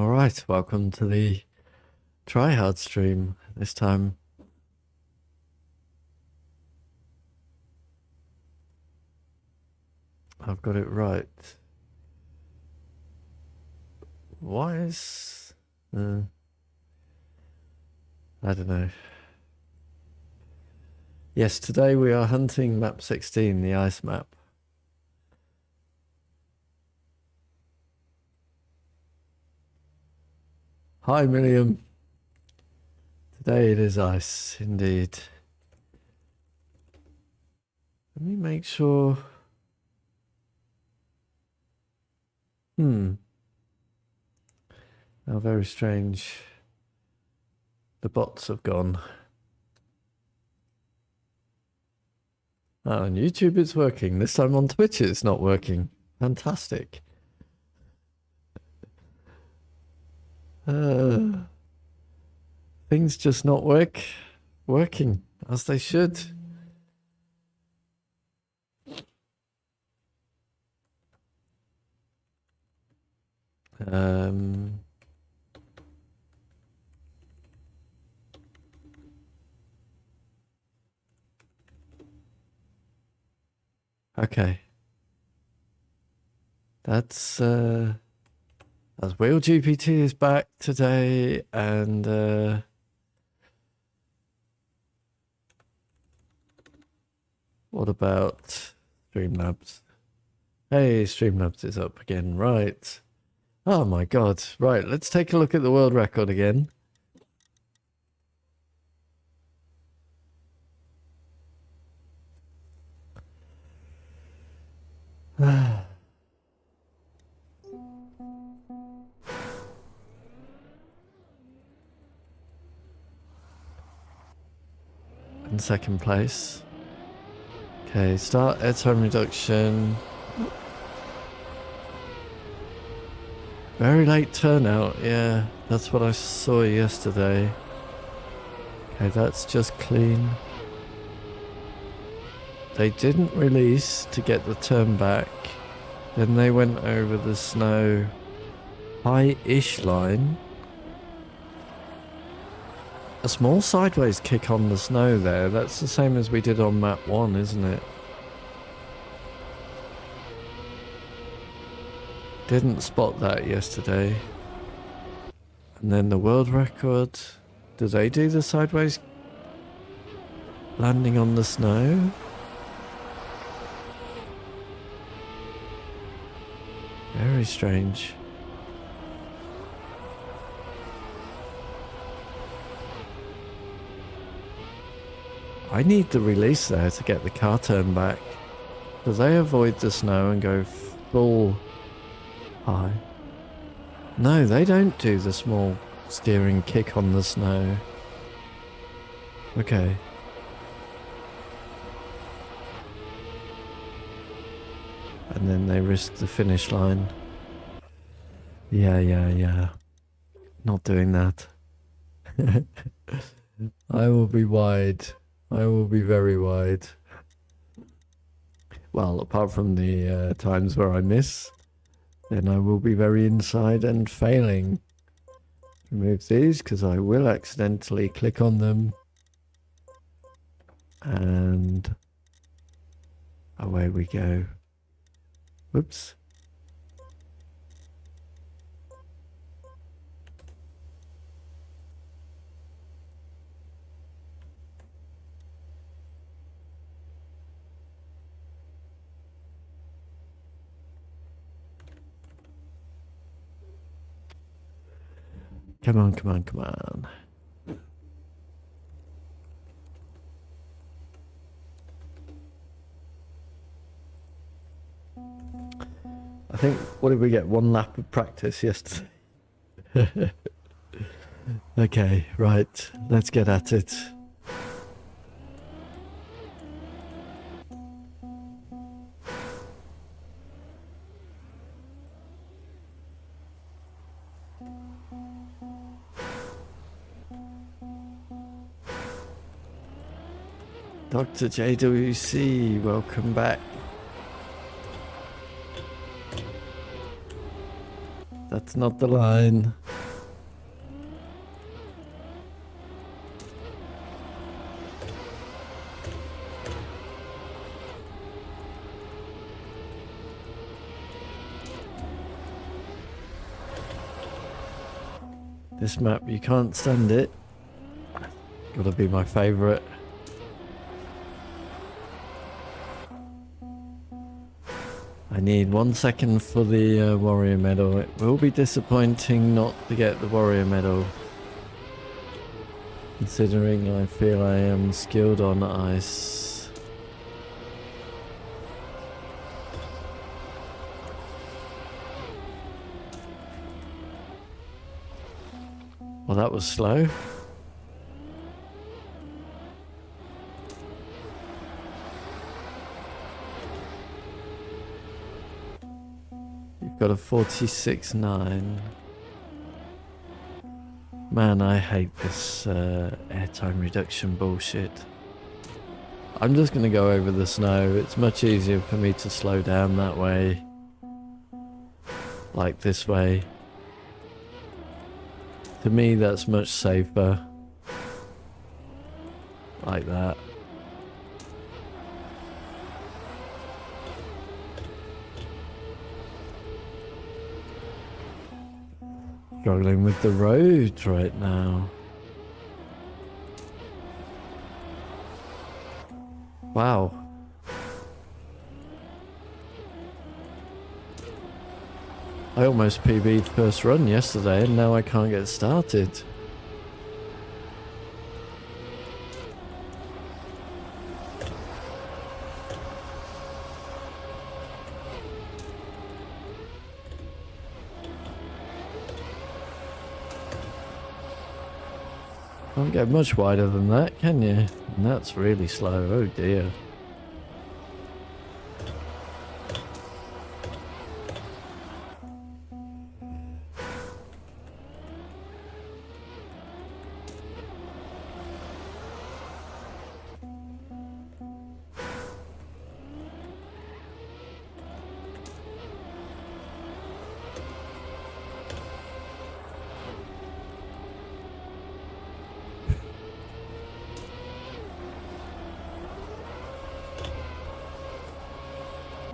Alright, welcome to the tryhard stream. This time I've got it right. Why is... I don't know. Yes, today we are hunting map 16, the ice map. Hi, Miriam. Today it is ice, indeed. Let me make sure... How very strange. The bots have gone. Oh, on YouTube it's working. This time on Twitch it's not working. Fantastic. Things just not working as they should. Okay. That's as Wheel GPT is back today, and what about Streamlabs? Hey, Streamlabs is up again, right? Oh my god, right, let's take a look at the world record again. In second place. Okay, start airtime reduction. Very late turnout, yeah, that's what I saw yesterday. Okay, that's just clean. They didn't release to get the turn back. Then they went over the snow high-ish line. A small sideways kick on the snow there. That's the same as we did on map 1, isn't it? Didn't spot that yesterday. And then the world record. Do they do the sideways landing on the snow? Very strange. I need the release there to get the car turned back. Do they avoid the snow and go full high? No, they don't do the small steering kick on the snow. Okay. And then they risk the finish line. Yeah. Not doing that. I will be wide. I will be very wide. Well, apart from the times where I miss, then I will be very inside and failing. Remove these because I will accidentally click on them. And away we go. Whoops. Come on. I think, what did we get? 1 lap of practice yesterday. Okay, right. Let's get at it. Dr. JWC, welcome back. That's not the line. This map, you can't stand it. Gotta be my favourite. I need 1 second for the warrior medal. It will be disappointing not to get the warrior medal, considering I feel I am skilled on ice. Well, that was slow. You've got a 46.9. Man, I hate this airtime reduction bullshit. I'm just going to go over the snow. It's much easier for me to slow down that way. Like this way. To me, that's much safer. Like that. Struggling with the road right now. Wow. I almost PB'd first run yesterday and now I can't get started. Can't get much wider than that, can you? And that's really slow, oh dear.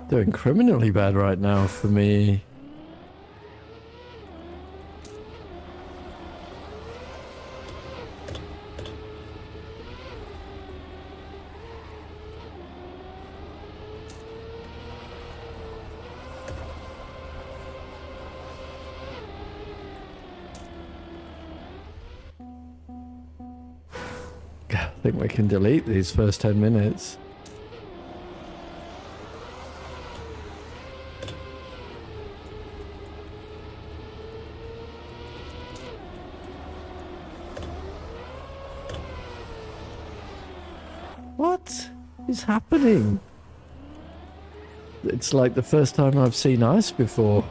Doing criminally bad right now for me. I think we can delete these first 10 minutes. What is happening? It's like the first time I've seen ice before.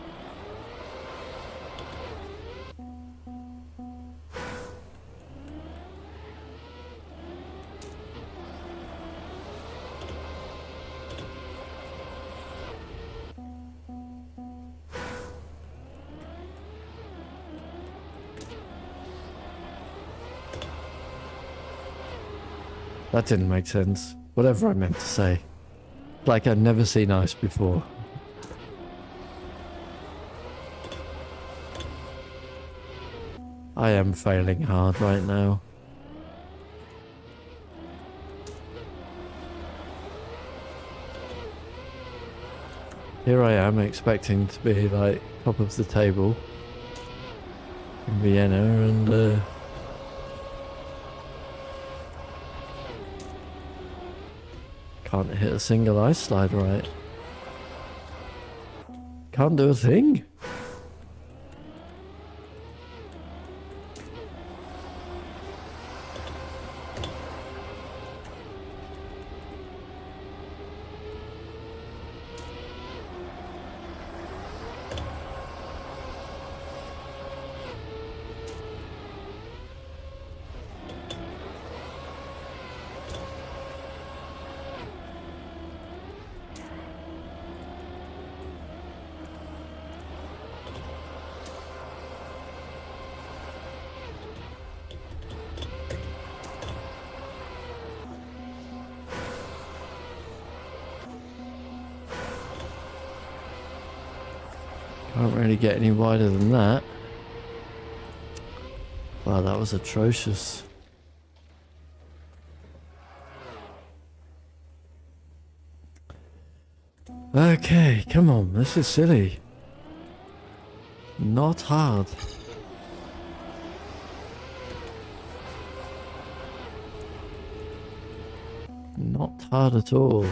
That didn't make sense. Whatever I meant to say. Like I'd never seen ice before. I am failing hard right now. Here I am expecting to be like top of the table in Vienna and can't hit a single ice slide right. Can't do a thing. Can't really get any wider than that. Wow, that was atrocious. Okay, come on, this is silly. Not hard. Not hard at all.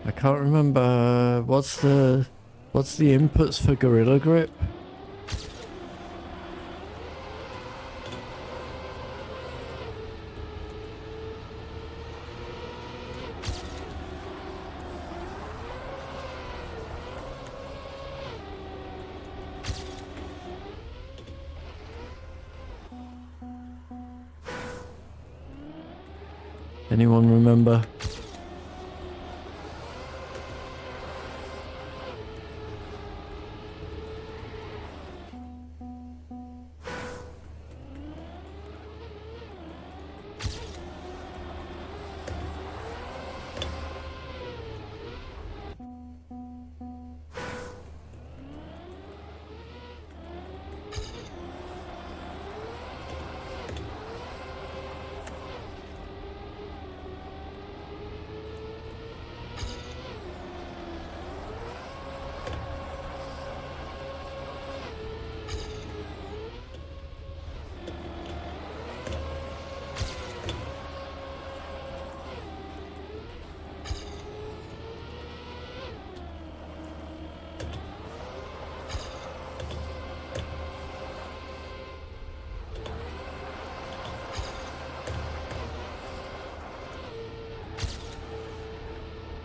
I can't remember what's the inputs for Gorilla Grip? Anyone remember?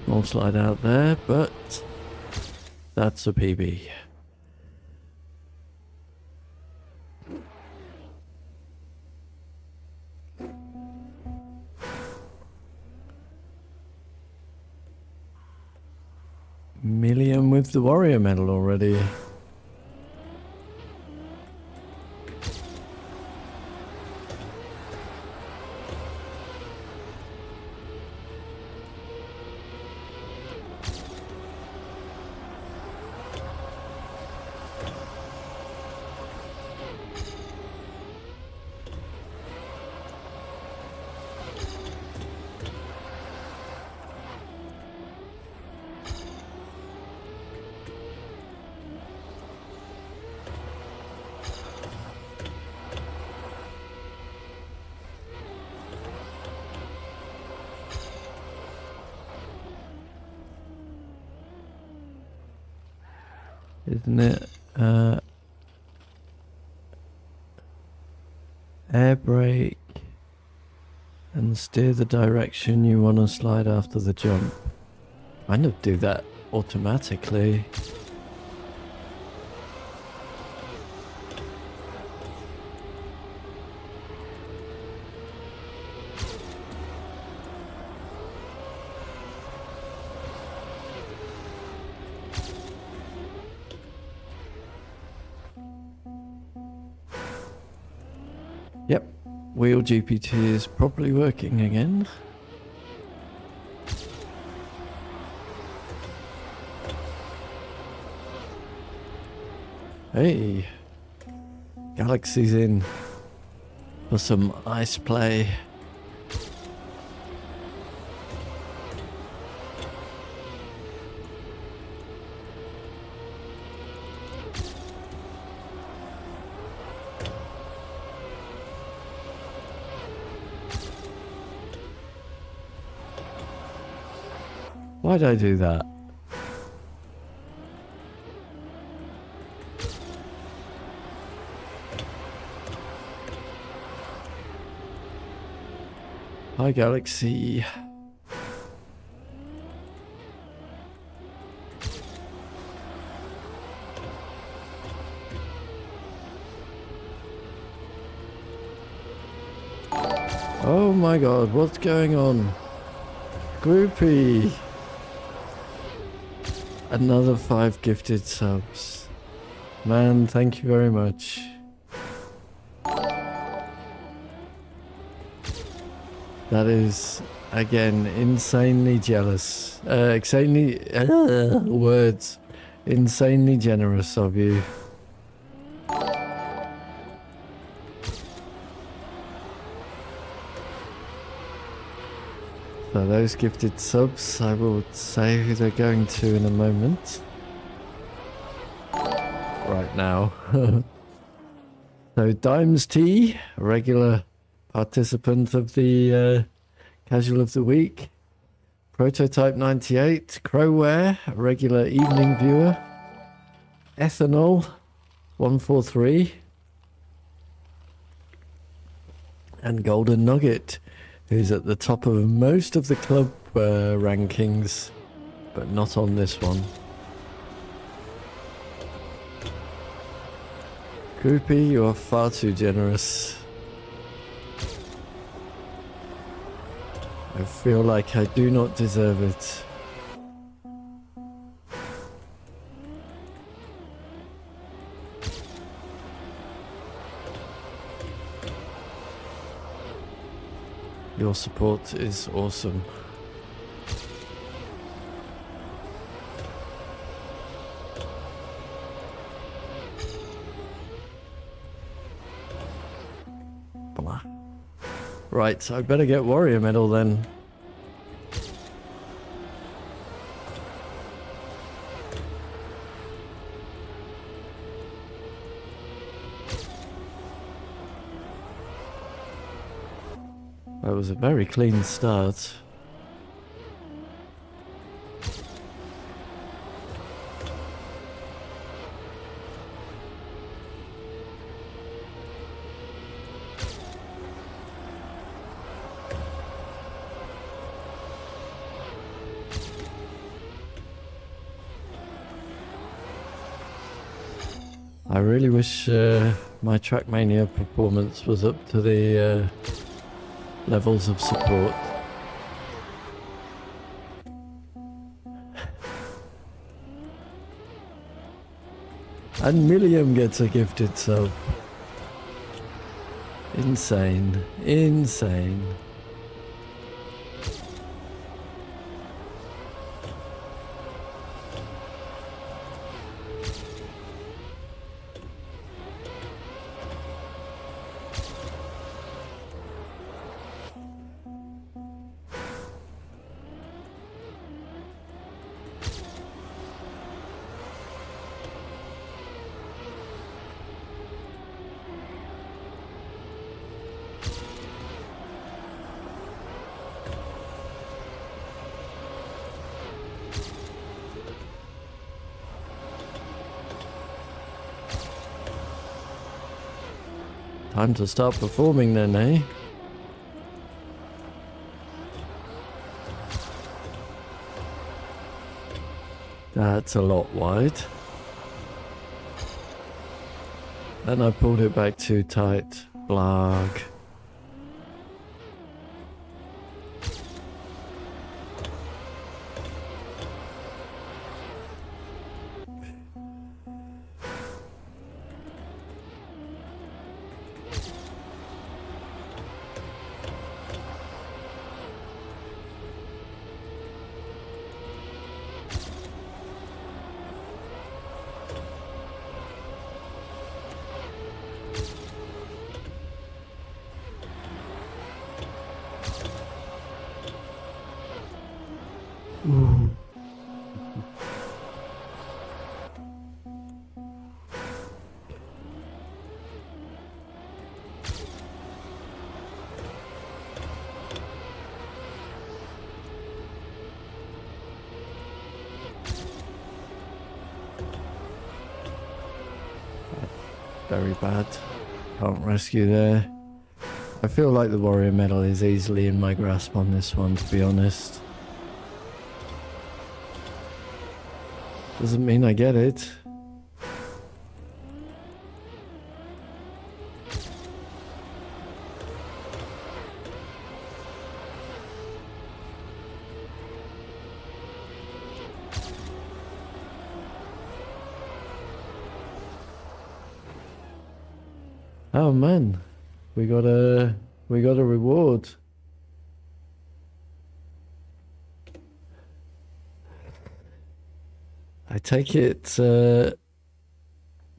Won't slide out there, but that's a PB. Million with the warrior medal already. Isn't it? Air brake and steer the direction you want to slide after the jump. I know do that automatically. Yep, wheel GPT is properly working again. Hey, Galaxy's in for some ice play. Why'd I do that? Hi, Galaxy. Oh my god, what's going on? Groupie. Another 5 gifted subs. Man, thank you very much. That is, again, insanely jealous. Words. Insanely generous of you. So those gifted subs, I will say who they're going to in a moment. Right now. So Dimes T, a regular participant of the Casual of the Week. Prototype 98, Crowware, a regular evening viewer. Ethanol 143. And Golden Nugget, who's at the top of most of the club rankings, but not on this one. Groupie, you are far too generous. I feel like I do not deserve it. Your support is awesome. Blah. Right, I better get Warrior Medal then. That was a very clean start. I really wish my Trackmania performance was up to the levels of support. And Milliam gets a gifted sub. Insane. Insane. Time to start performing then, eh? That's a lot wide. And I pulled it back too tight. Blag. Ooh. Very bad. Can't rescue there. I feel like the Warrior Medal is easily in my grasp on this one, to be honest. Doesn't mean I get it. Oh man, we got a reward. I take it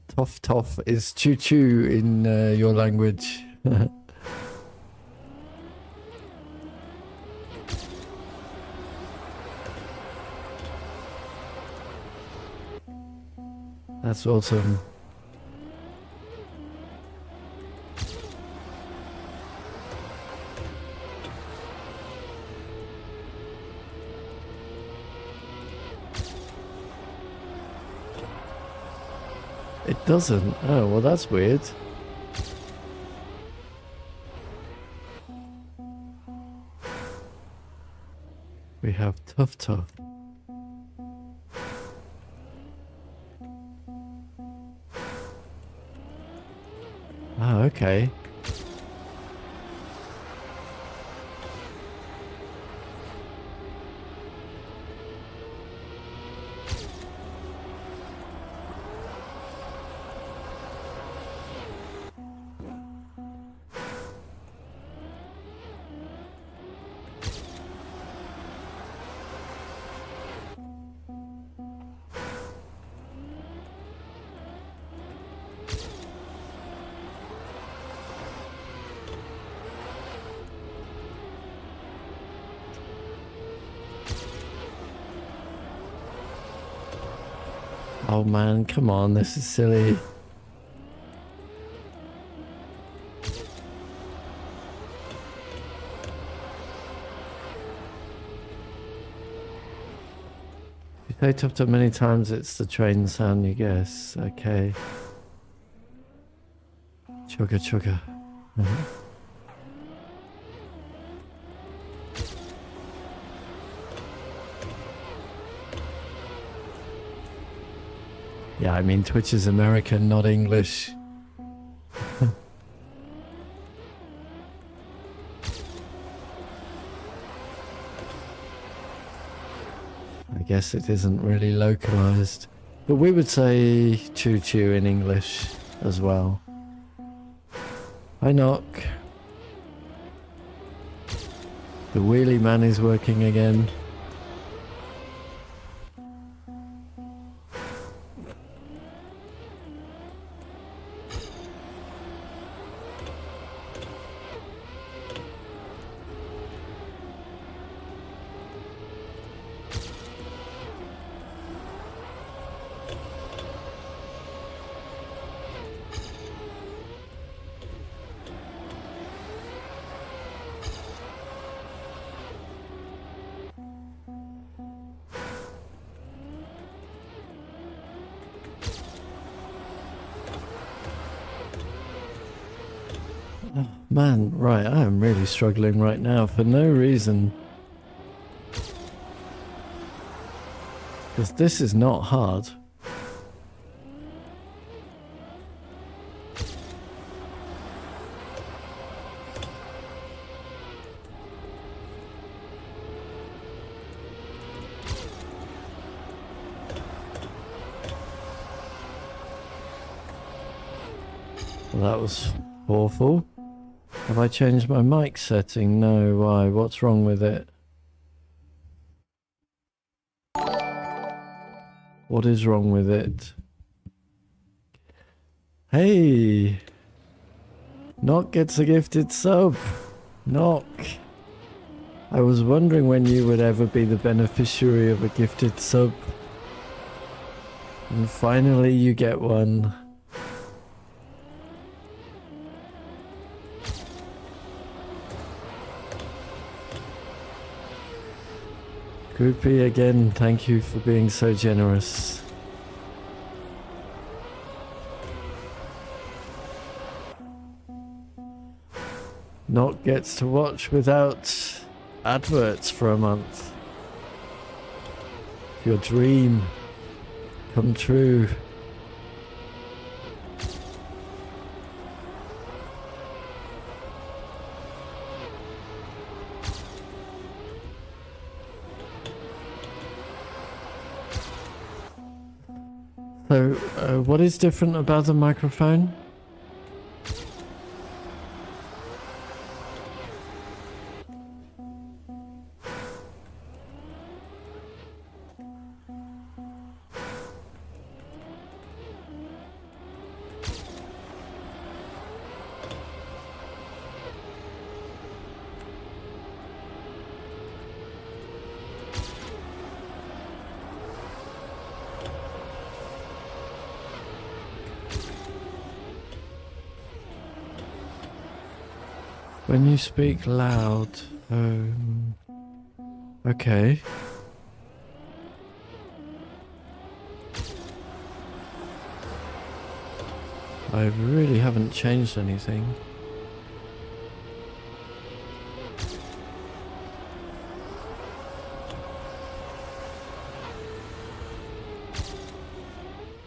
toff toff is choo choo in your language. That's awesome. It doesn't. Oh, well, that's weird. We have tough tough. Oh, okay. Oh man, come on, this is silly. You say tough tough many times, it's the train sound, you guess. Okay. Chugga chugga. Yeah, I mean, Twitch is American, not English. I guess it isn't really localized. But we would say choo choo in English as well. Hi, Knock. The wheelie man is working again. Man, right, I am really struggling right now for no reason. Because this is not hard. Well, that was awful. Have I changed my mic setting? No, why? What's wrong with it? What is wrong with it? Hey! Knock gets a gifted sub. Knock. I was wondering when you would ever be the beneficiary of a gifted sub. And finally you get one. Groupie, again, thank you for being so generous. Not gets to watch without adverts for a month. Your dream come true. So, what is different about the microphone? When you speak loud, okay. I really haven't changed anything.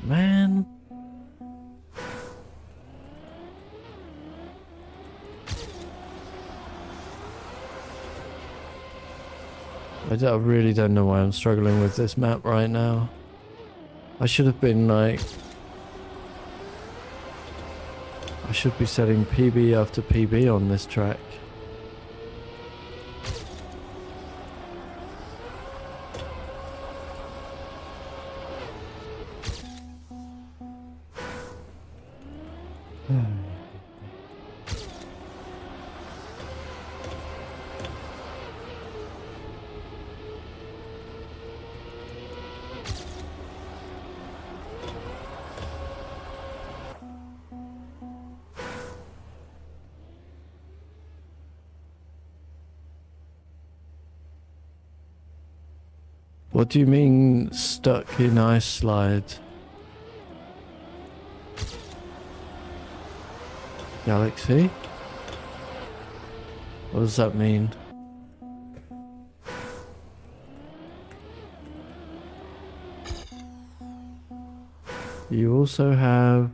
Man. I really don't know why I'm struggling with this map right now. I should have been like... I should be setting PB after PB on this track. What do you mean stuck in ice slide? Galaxy? What does that mean? You also have...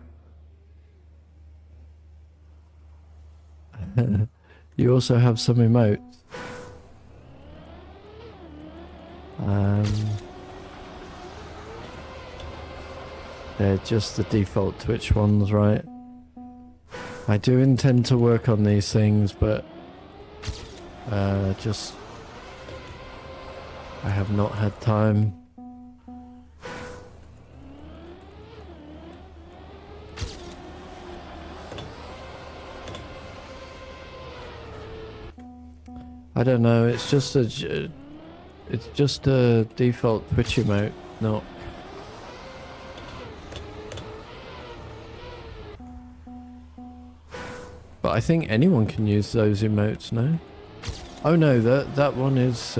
you also have some emotes. They're just the default Twitch ones, right? I do intend to work on these things, but just I have not had time. I don't know, it's just a default Twitch emote, not... But I think anyone can use those emotes, no? Oh no, that one is...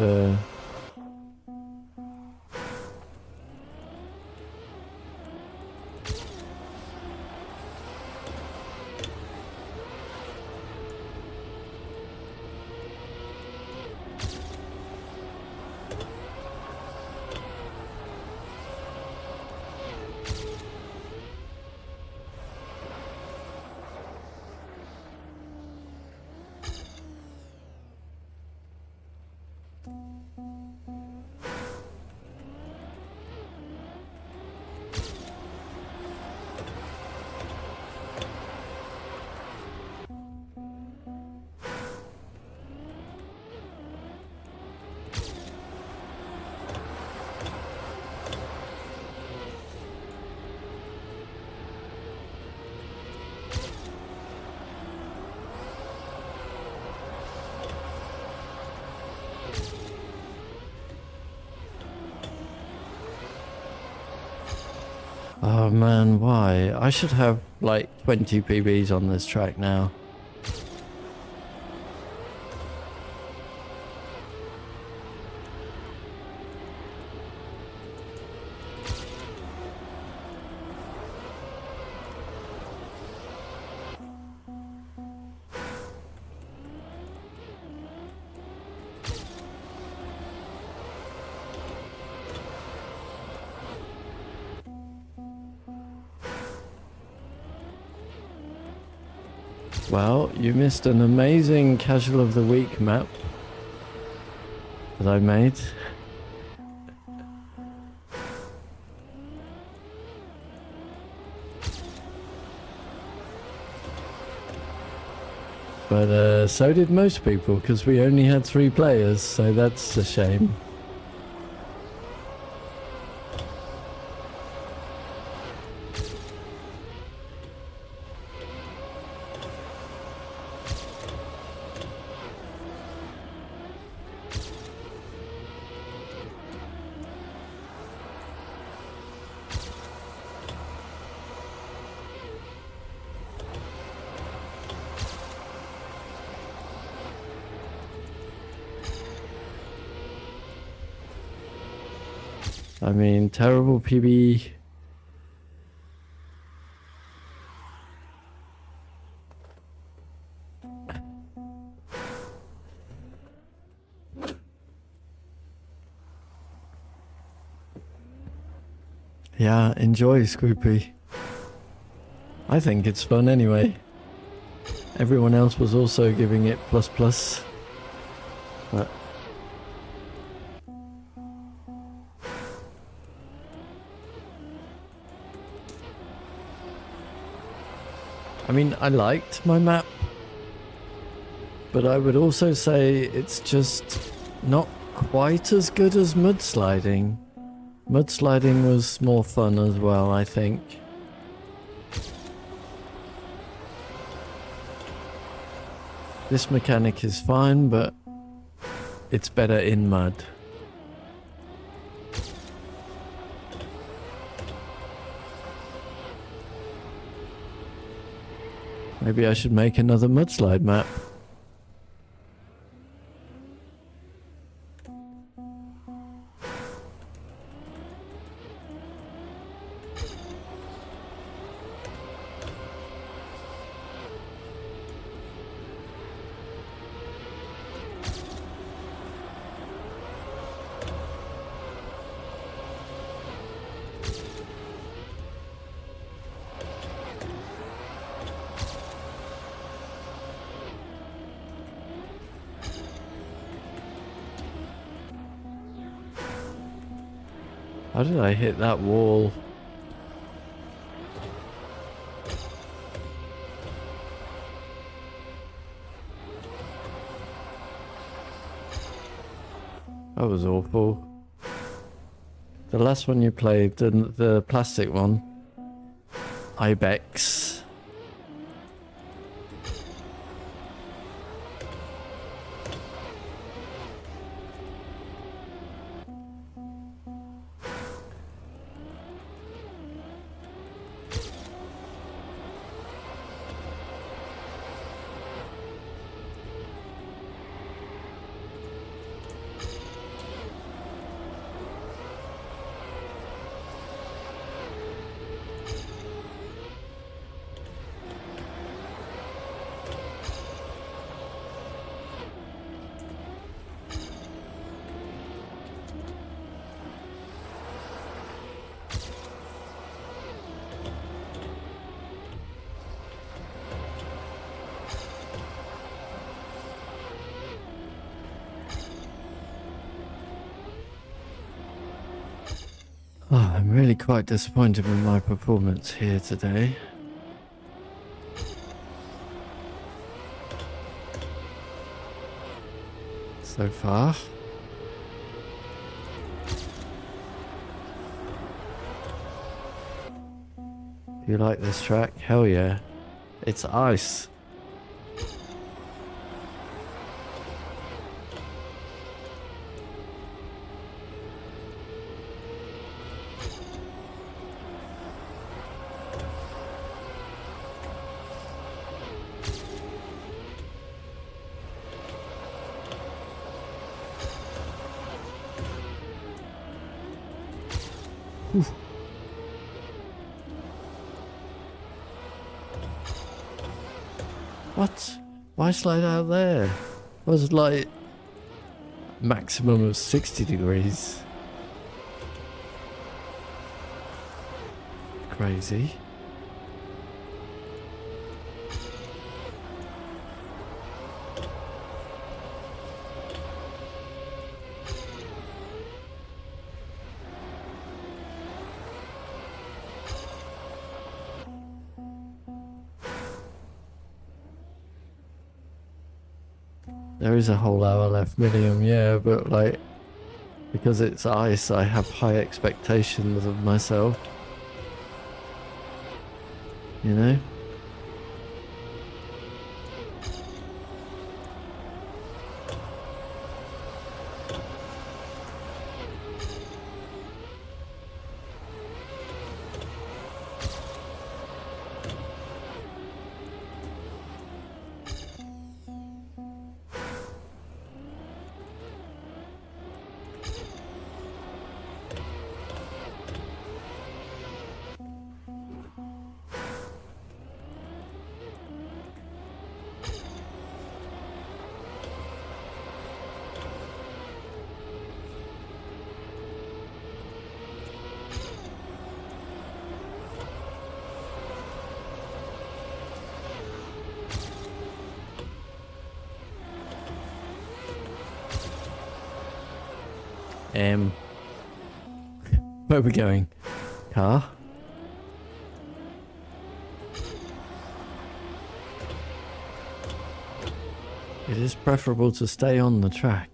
Oh man, why? I should have like 20 PBs on this track now. Well, you missed an amazing Casual of the Week map that I made. But so did most people, because we only had 3 players, so that's a shame. I mean, terrible PB. Yeah, enjoy, Scoopy. I think it's fun anyway. Everyone else was also giving it plus plus. But I mean, I liked my map, but I would also say it's just not quite as good as mudsliding. Mudsliding was more fun as well, I think. This mechanic is fine, but it's better in mud. Maybe I should make another mudslide map. How did I hit that wall? That was awful. The last one you played, the plastic one, Ibex. Oh, I'm really quite disappointed with my performance here today. So far. Do you like this track? Hell yeah. It's ice. Oof. What? Why slide out there? It was like maximum of 60 degrees. Crazy. There is a whole hour left, Milliam, yeah, but like, because it's ice, I have high expectations of myself. You know? Where are we going? Car? It is preferable to stay on the track.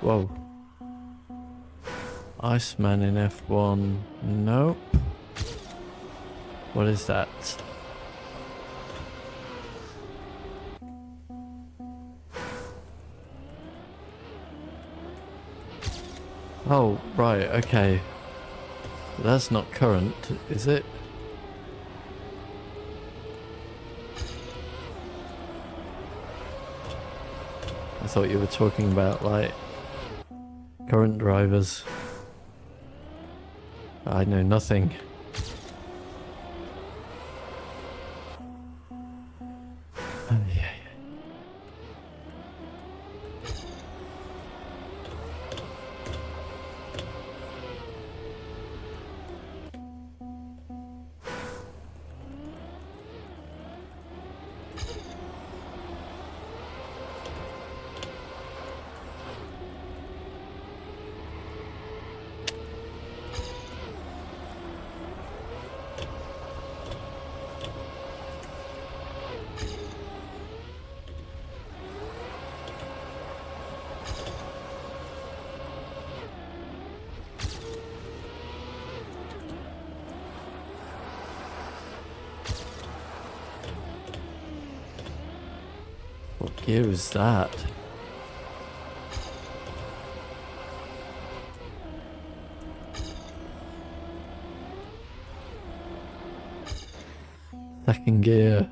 Whoa. Iceman in F1. Nope. What is that? Oh, right, okay. That's not current, is it? I thought you were talking about, like, current drivers. I know nothing. Oh, yeah. What gear is that? Second gear.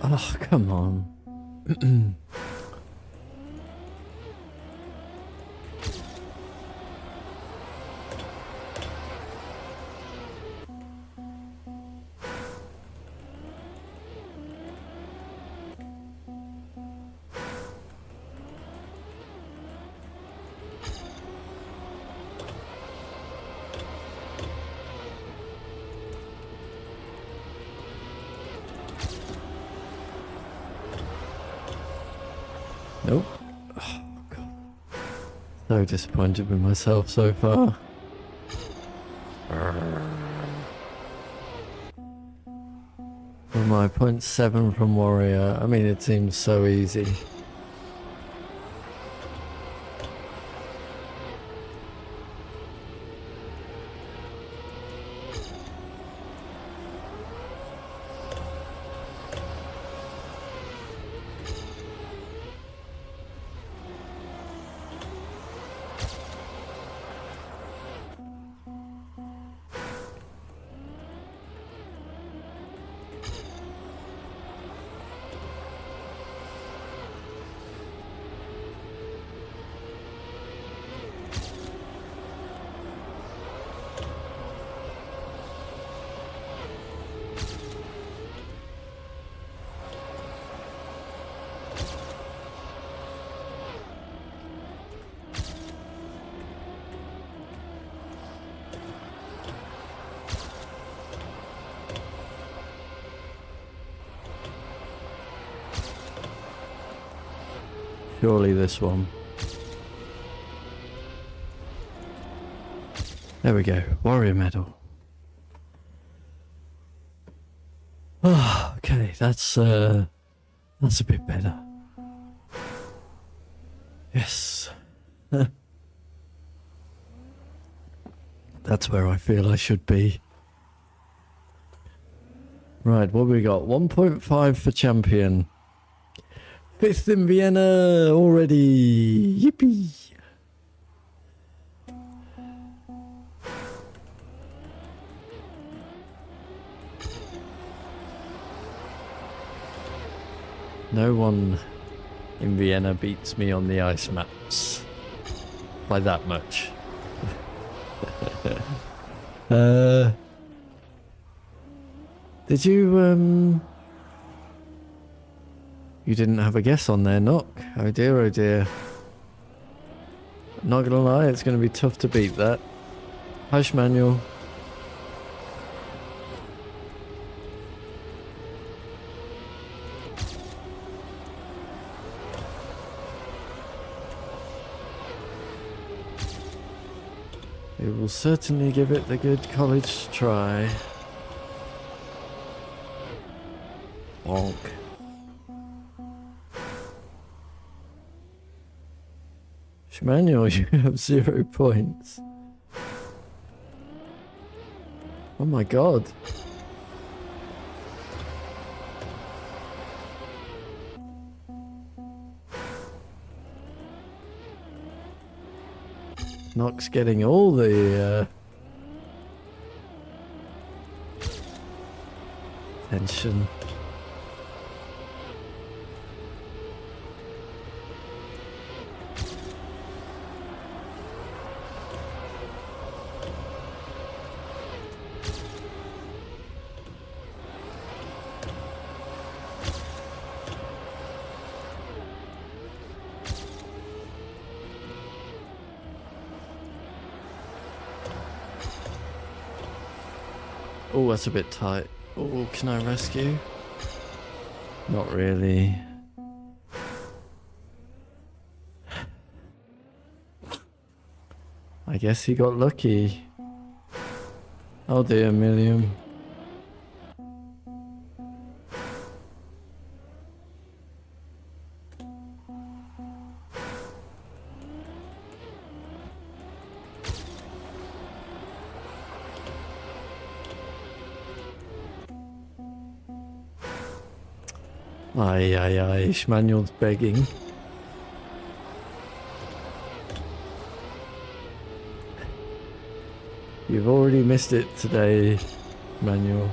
Oh, come on. Nope. Oh, God. So disappointed with myself so far. With my 0.7 from Warrior, I mean, it seems so easy. Surely this one. There we go. Warrior medal. Oh, okay, that's a bit better. Yes. That's where I feel I should be. Right, what have we got? 1.5 for champion. 5th in Vienna already. Yippee. No one in Vienna beats me on the ice maps. By that much. Did you, you didn't have a guess on there, Knock? Oh dear, oh dear. Not gonna lie, it's gonna be tough to beat that. Hush, Manuel. We will certainly give it the good college try. Bonk. Manuel, you have 0 points. Oh my god. Knock's getting all the attention. Oh, that's a bit tight. Oh, can I rescue? Not really. I guess he got lucky. Oh dear, Milliam. Aye, Schmanuel's begging. You've already missed it today, Manuel.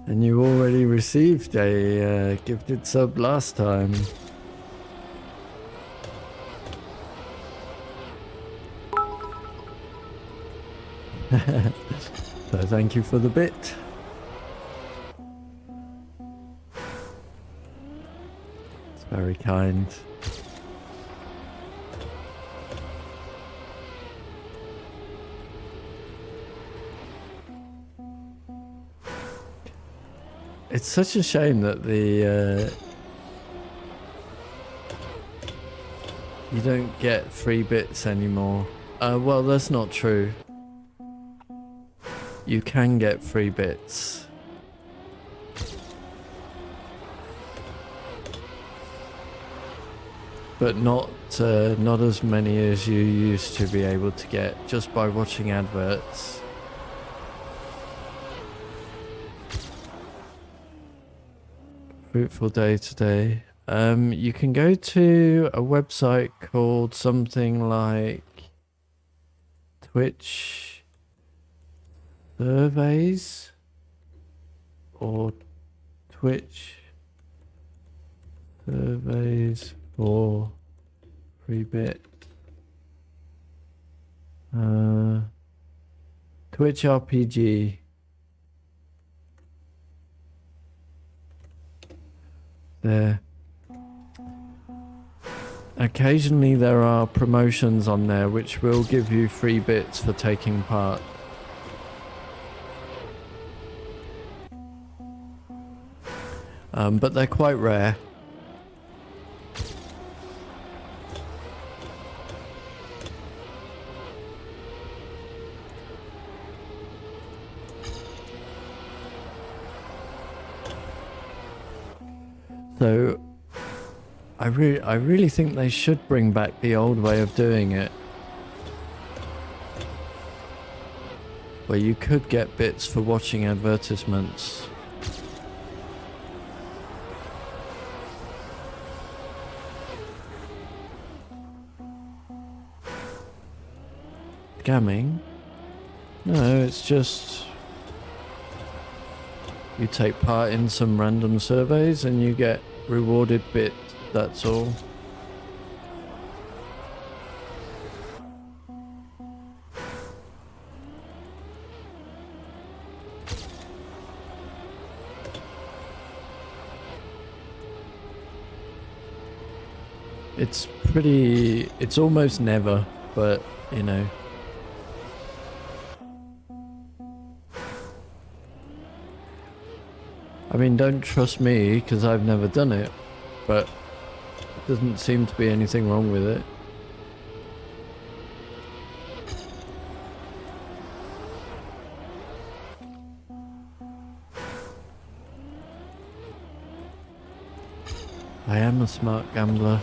And you already received a gifted sub last time. So thank you for the bit. It's very kind. It's such a shame that the you don't get free bits anymore. Well, that's not true. You can get free bits. But not as many as you used to be able to get just by watching adverts. Fruitful day today. You can go to a website called something like Twitch Surveys or Twitch Surveys for free bit. Twitch RPG. There. occasionally there are promotions on there which will give you free bits for taking part. But they're quite rare. So I really think they should bring back the old way of doing it, where you could get bits for watching advertisements. Scamming? No, it's just you take part in some random surveys and you get rewarded bits, that's all. It's almost never, but you know. I mean, don't trust me because I've never done it, but there doesn't seem to be anything wrong with it. I am a smart gambler.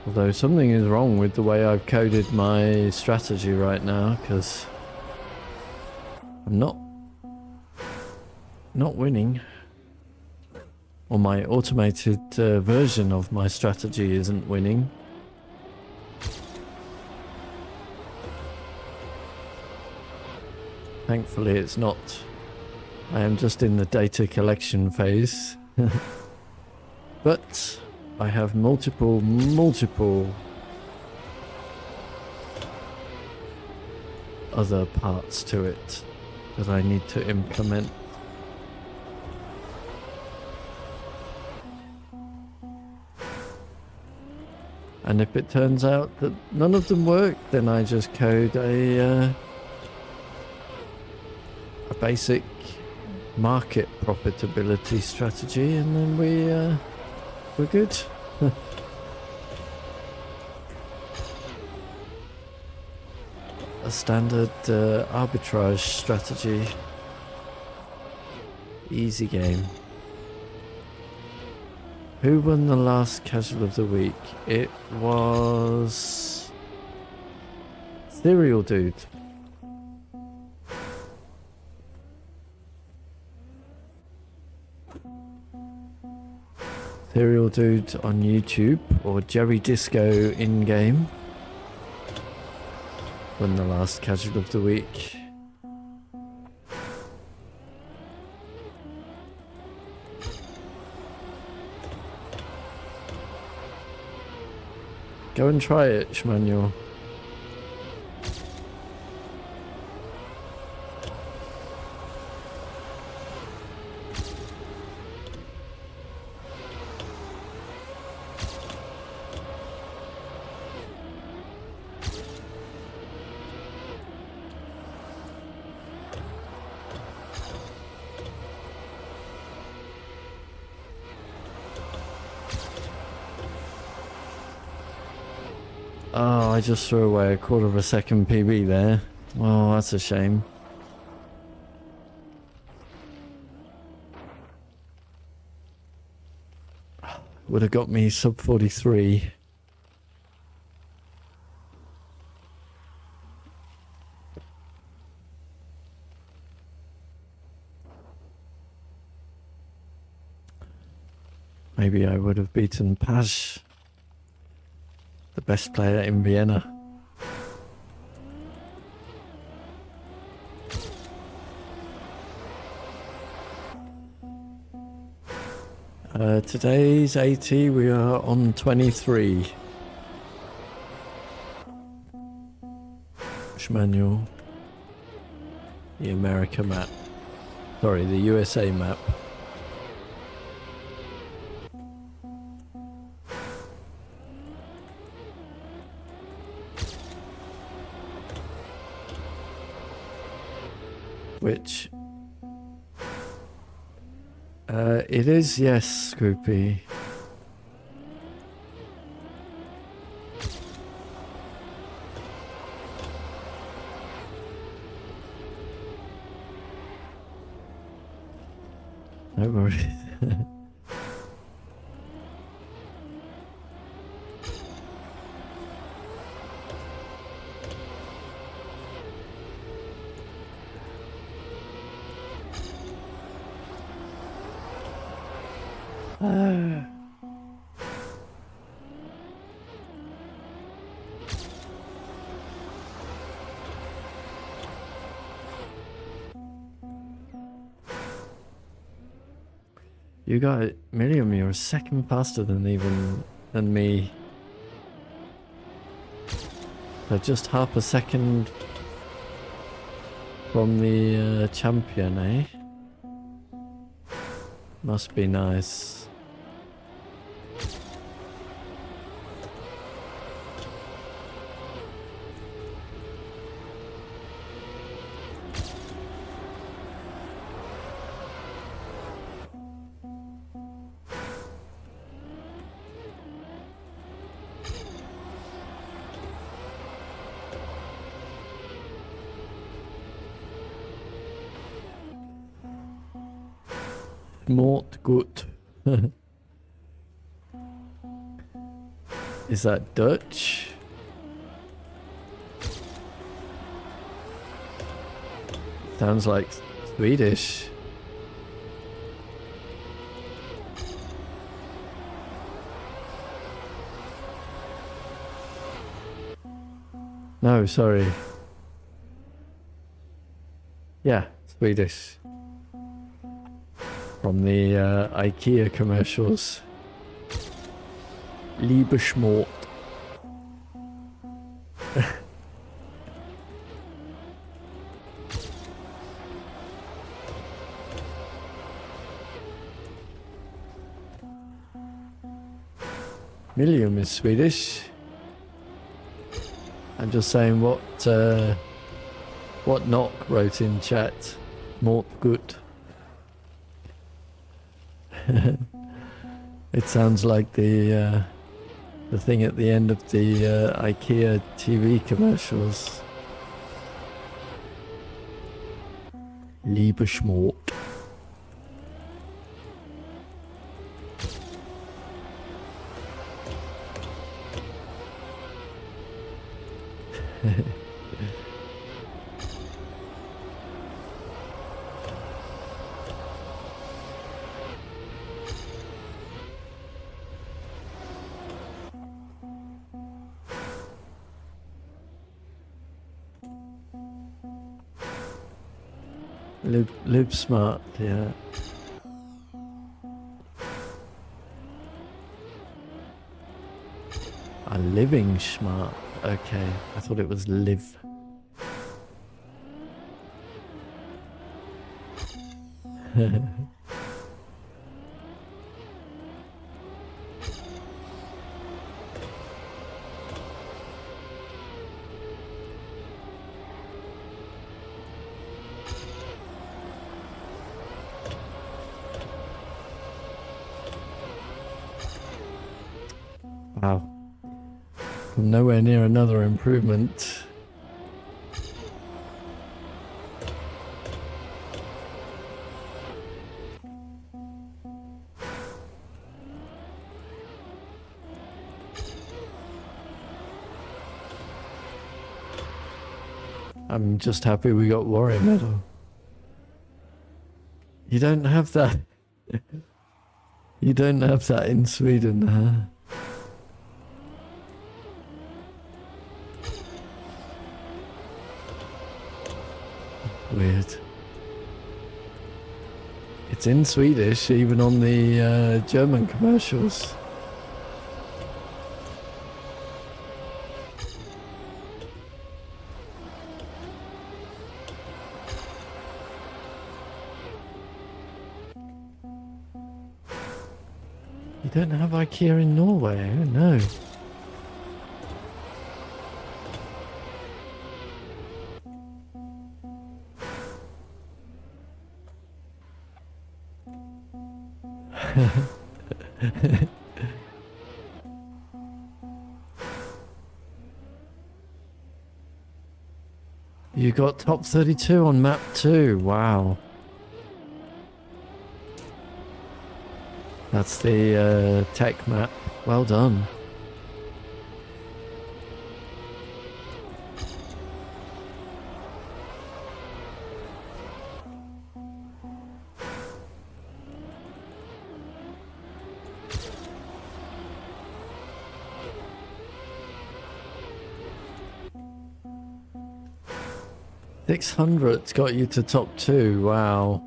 Although something is wrong with the way I've coded my strategy right now, because I'm not winning. Or my automated version of my strategy isn't winning. Thankfully it's not. I am just in the data collection phase. But I have multiple other parts to it that I need to implement. And if it turns out that none of them work, then I just code a basic market profitability strategy, and then we're good. A standard arbitrage strategy. Easy game. Who won the last casual of the week? It was Cereal Dude. Cereal Dude on YouTube, or Jerry Disco in game, won the last casual of the week. Go and try it, Shmanuel. Oh, I just threw away a quarter of a second PB there. Oh, that's a shame. Would have got me sub 43. Maybe I would have beaten Paj, the best player in Vienna. Today's 80, we are on 23. Shmanuel. The America map. Sorry, the USA map. Which... it is, yes, Scroopy. No worries. You got it, Miriam. You're a second faster than me. So just half a second from the champion, eh? Must be nice. Not good. Is that Dutch? Sounds like Swedish. No, sorry. Yeah, Swedish. From the IKEA commercials. Liebe Schmort. Millium is Swedish. I'm just saying what Knock wrote in chat. Mort gut. It sounds like the thing at the end of the IKEA TV commercials. Liebe Schmort. Live smart, yeah. A living smart. Okay, I thought it was live. Wow. I'm nowhere near another improvement. I'm just happy we got Warrior Medal. You don't have that. You don't have that in Sweden, huh? Weird. It's in Swedish, even on the German commercials. You don't have IKEA in Norway? Oh no. You got top 32 on map 2. Wow. That's the tech map. Well done. $600's got you to top 2. Wow.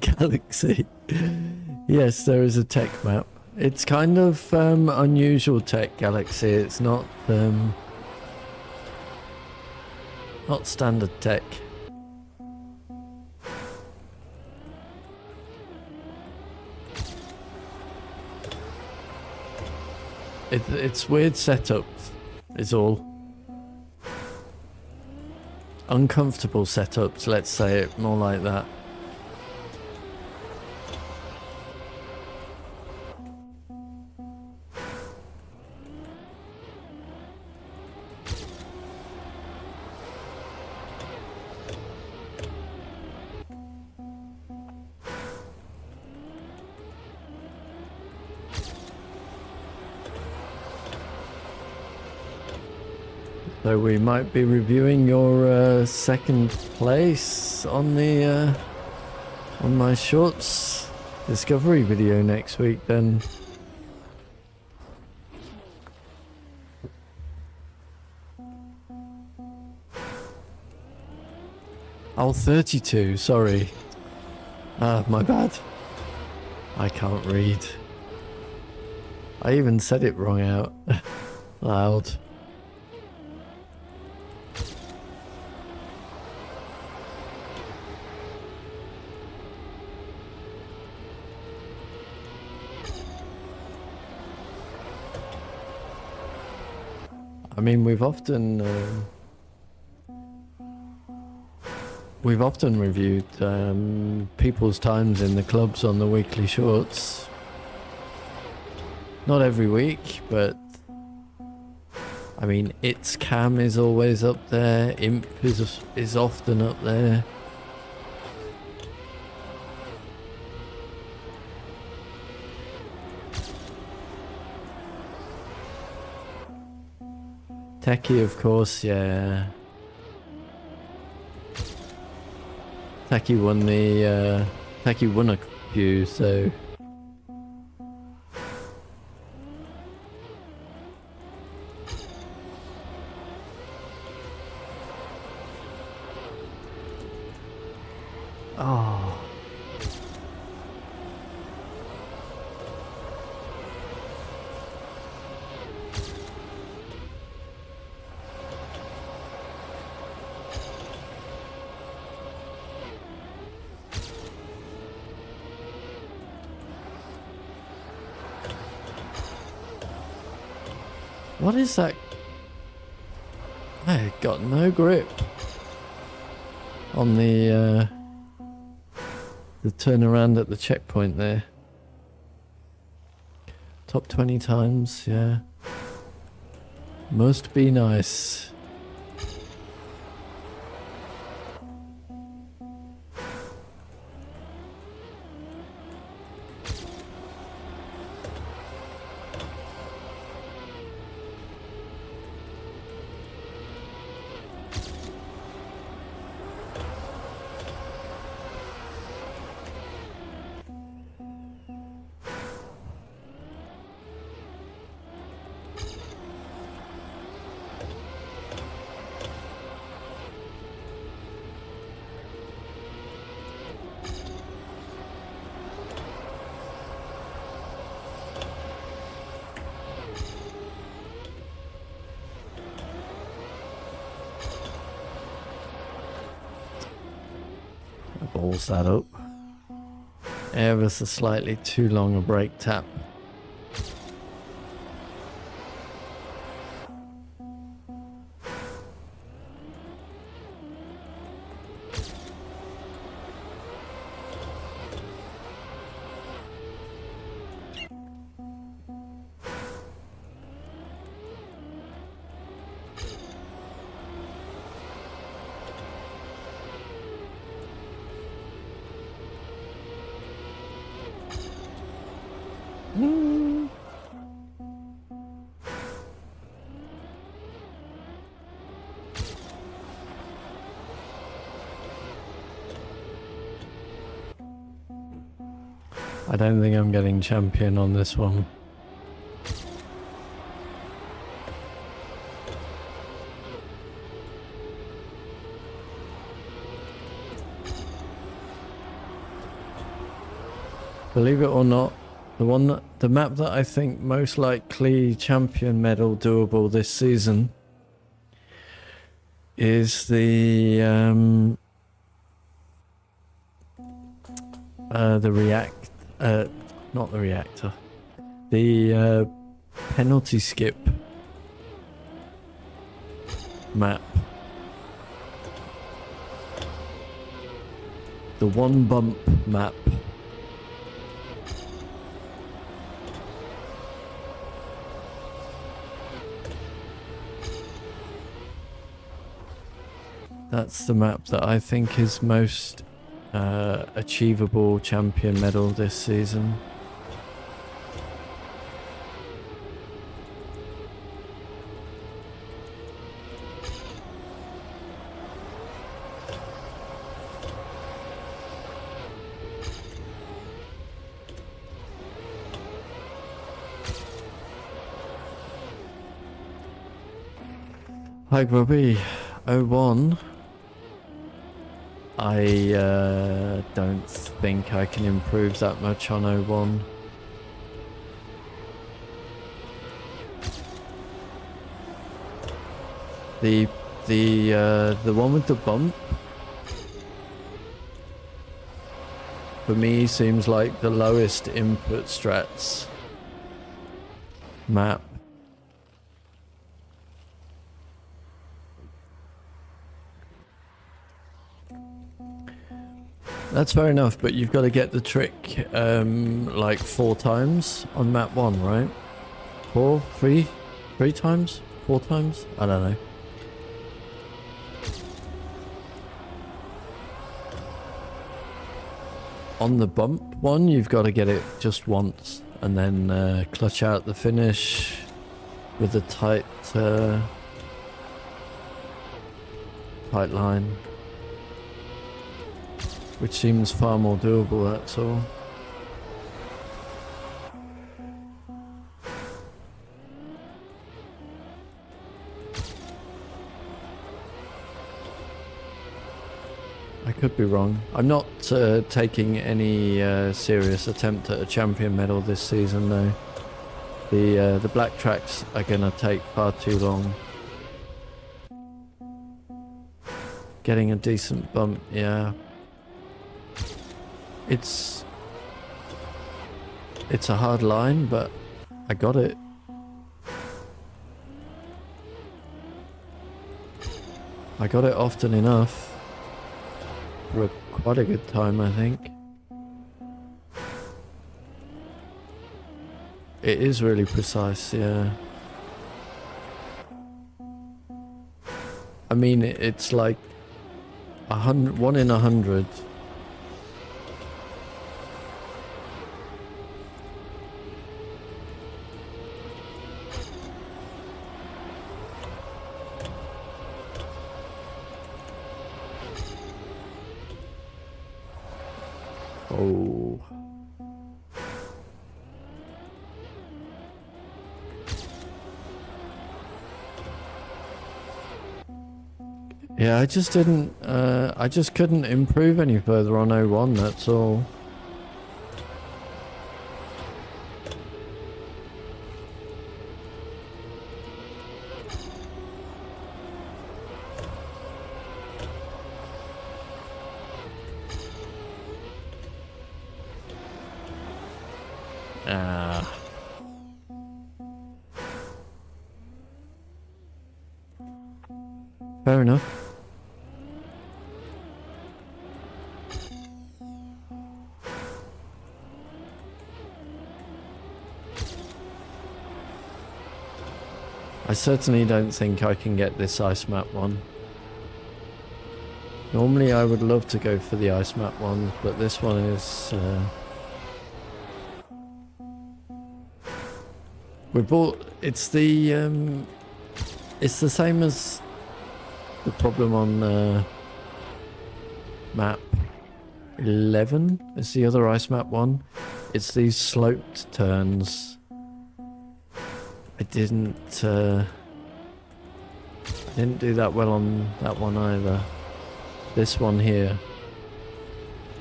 Galaxy. Yes, there is a tech map. It's kind of unusual tech, Galaxy. It's not standard tech. It's weird setup is all. Uncomfortable setups, let's say it more like that. So we might be reviewing your second place on the on my shorts discovery video next week then. Oh, 32, sorry. My bad. I can't read. I even said it wrong out loud. I mean, we've often reviewed people's times in the clubs on the weekly shorts. Not every week, but I mean, its cam is always up there. Imp is often up there. Techie, of course, yeah. Techie won the Techie won a few, so oh. What is that? I got no grip on the turnaround at the checkpoint there. Top 20 times, yeah. Must be nice. Balls that up. Ever so slightly too long a brake tap. Mm. I don't think I'm getting champion on this one. Believe it or not, the map that I think most likely champion medal doable this season is the not the reactor, the penalty skip map. The one bump map. That's the map that I think is most achievable champion medal this season. Hi Bobby, 01. I don't think I can improve that much on 01. The one with the bump for me seems like the lowest input strats map. That's fair enough, but you've got to get the trick like 4 times on map 1, right? 3 times? 4 times? I don't know. On the bump one, you've got to get it just once and then clutch out the finish with a tight line. Which seems far more doable, that's all. I could be wrong. I'm not taking any serious attempt at a champion medal this season though. The black tracks are gonna take far too long. Getting a decent bump, yeah. It's a hard line, but I got it. I got it often enough for quite a good time, I think. It is really precise, yeah. I mean, it's like 1 in 100. Oh. Yeah, I just didn't, I just couldn't improve any further on 01, that's all. Fair enough. I certainly don't think I can get this ice map one. Normally I would love to go for the ice map one, but this one is We bought. It's the same as the problem on map 11. It's the other ice map one. It's these sloped turns. I didn't do that well on that one either. This one here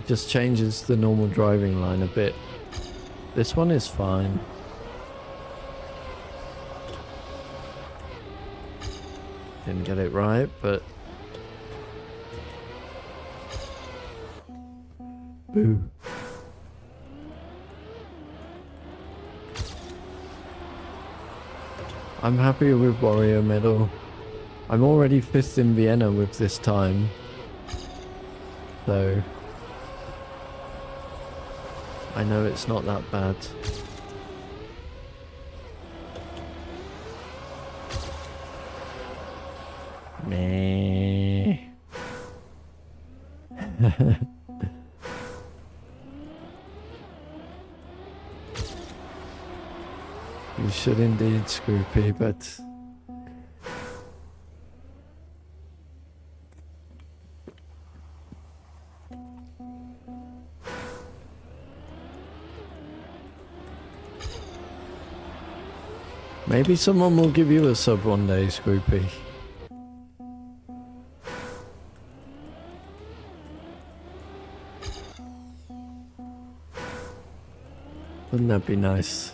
just changes the normal driving line a bit. This one is fine. Didn't get it right, but boo. I'm happy with Warrior Medal. I'm already 5th in Vienna with this time. So I know it's not that bad. Meh. You should indeed, Scroopy, but maybe someone will give you a sub one day, Scroopy. Wouldn't that be nice?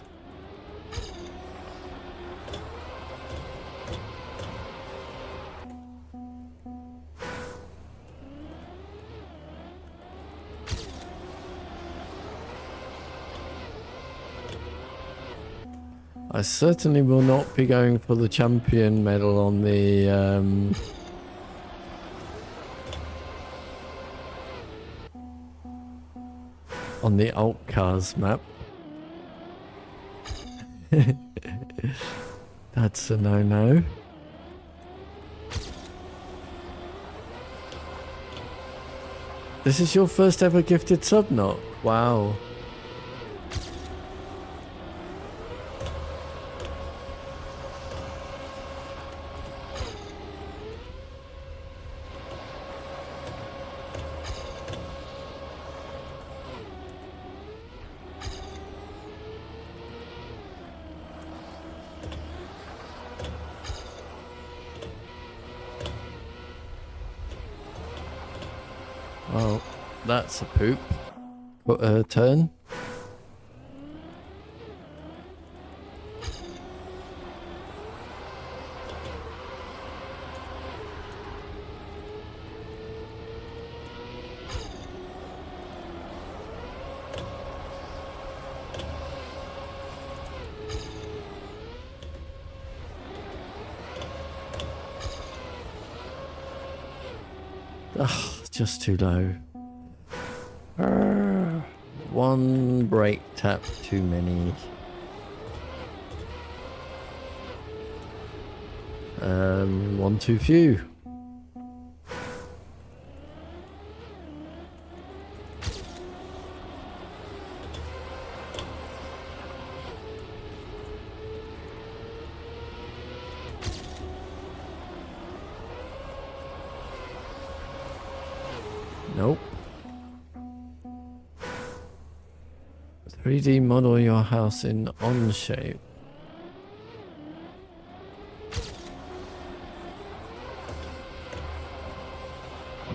I certainly will not be going for the champion medal on the alt cars map. That's a no-no. This is your first ever gifted sub, not? Wow. Oh, that's a poop. Got a turn. Ugh, just too low. One brake tap too many. One too few. Nope. 3D model your house in Onshape.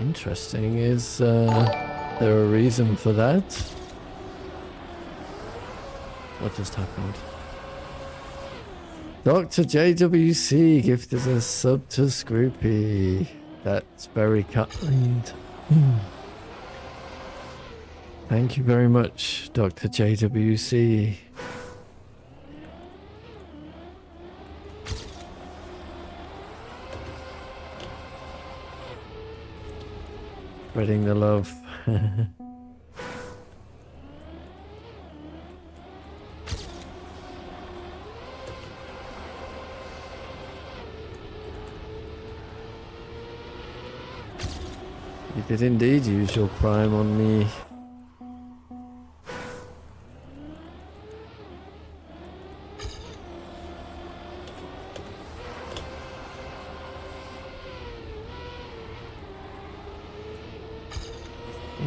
Interesting. Is there a reason for that? What just happened? Dr. JWC gifted a sub to Scroopy. That's very kind. Thank you very much, Dr. JWC. Spreading the love. You did indeed use your prime on me.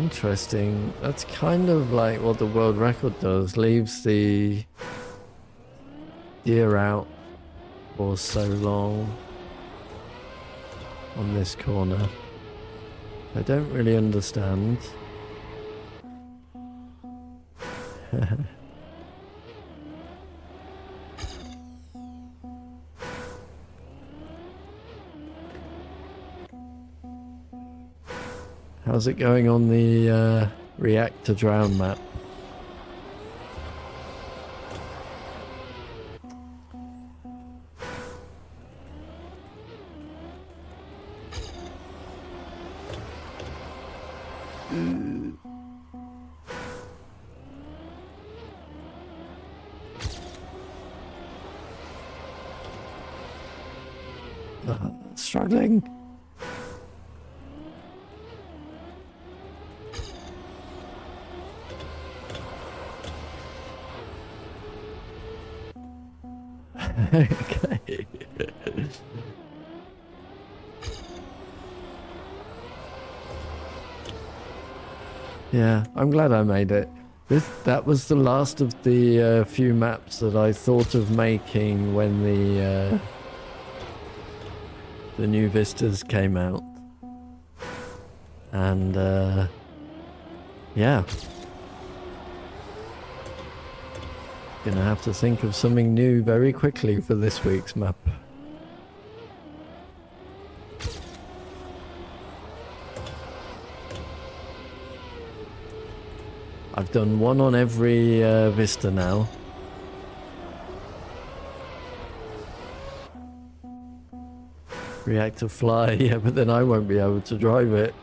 Interesting. That's kind of like what the world record does. Leaves the deer out for so long on this corner. I don't really understand. How's it going on the React to Drown map? Struggling. Okay. Yeah, I'm glad I made it. That was the last of the few maps that I thought of making when the new vistas came out. And yeah. Gonna have to think of something new very quickly for this week's map. I've done one on every vista now. Reactor fly, yeah, but then I won't be able to drive it.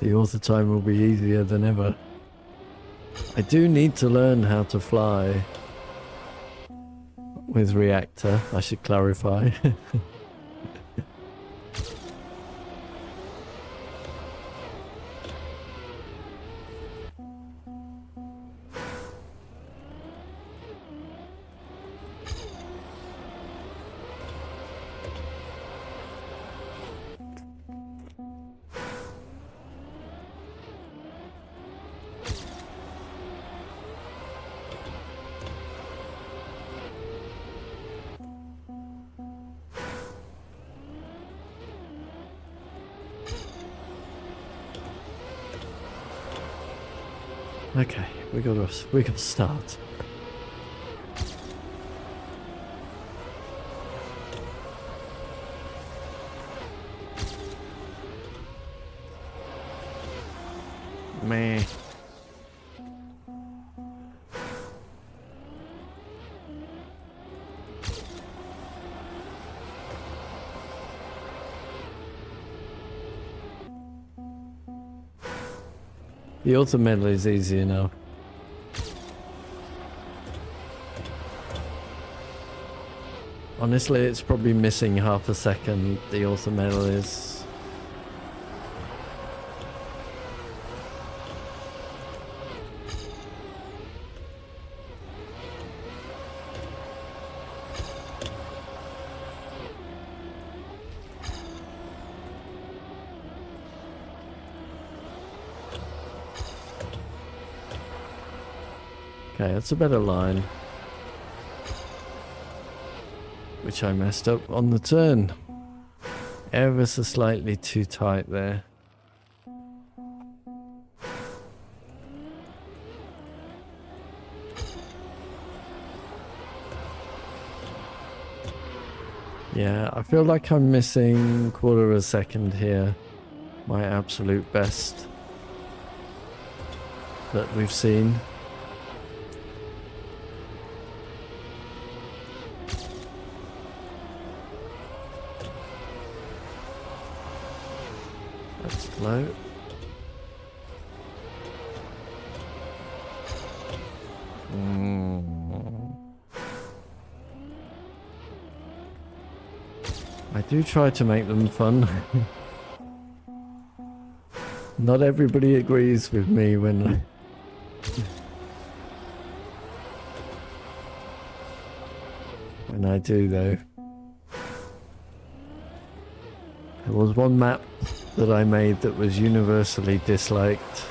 The author time will be easier than ever. I do need to learn how to fly with reactor, I should clarify. Okay, we gotta start. Meh. The auto medley is easy enough. Honestly, it's probably missing half a second, the auto medley is. Okay, that's a better line. Which I messed up on the turn. Ever so slightly too tight there. Yeah, I feel like I'm missing quarter of a second here. My absolute best that we've seen. That's low. I do try to make them fun. Not everybody agrees with me when I do, though. There was one map that I made that was universally disliked.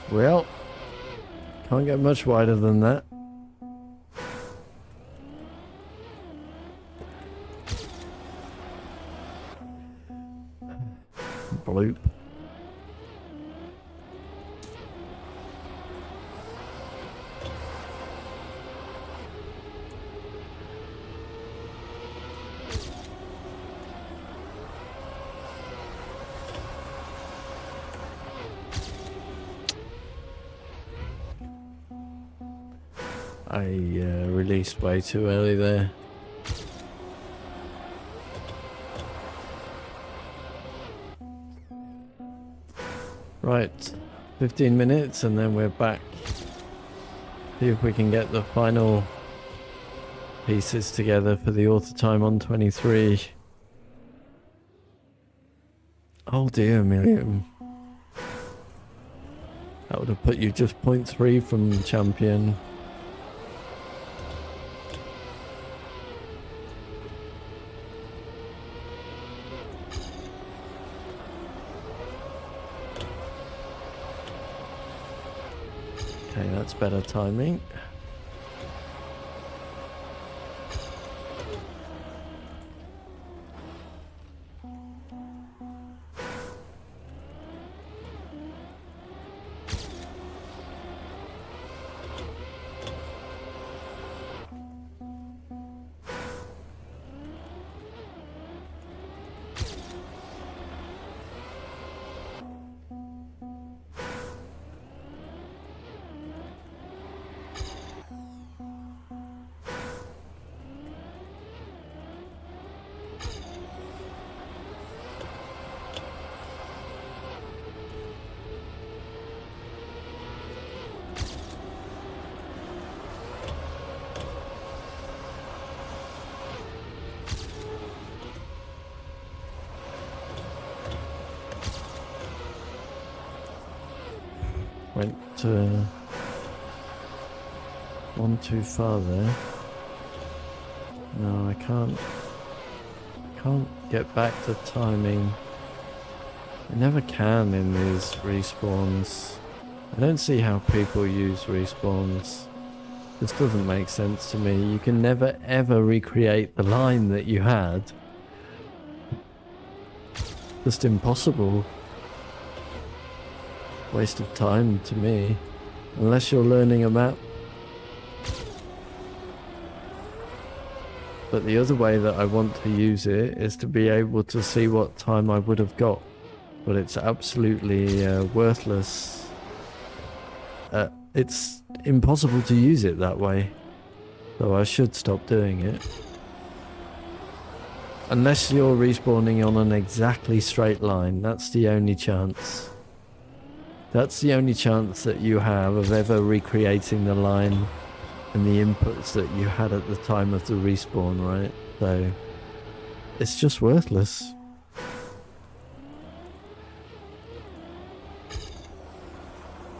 Well, can't get much wider than that. Bloop. I released way too early there. Right, 15 minutes and then we're back. See if we can get the final pieces together for the author time on 23. Oh dear, Miriam. That would have put you just 0.3 from champion. Okay, that's better timing. Went one too far there. No, I can't get back to timing. I never can in these respawns. I don't see how people use respawns. This doesn't make sense to me. You can never ever recreate the line that you had. Just impossible. Waste of time to me, unless you're learning a map. But the other way that I want to use it is to be able to see what time I would have got. But it's absolutely worthless. It's impossible to use it that way. So I should stop doing it. Unless you're respawning on an exactly straight line, that's the only chance. That's the only chance that you have of ever recreating the line and the inputs that you had at the time of the respawn, right? So it's just worthless.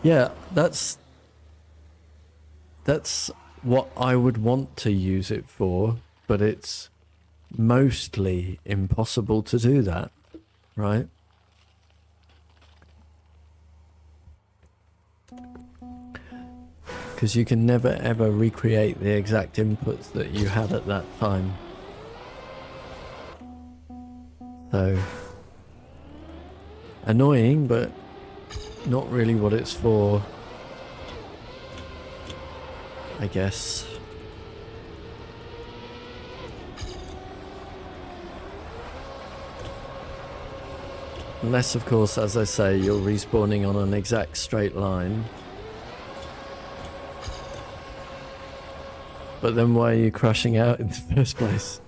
Yeah, that's what I would want to use it for, but it's mostly impossible to do that, right? Because you can never ever recreate the exact inputs that you had at that time. So, annoying, but not really what it's for, I guess. Unless, of course, as I say, you're respawning on an exact straight line. But then why are you crashing out in the first place?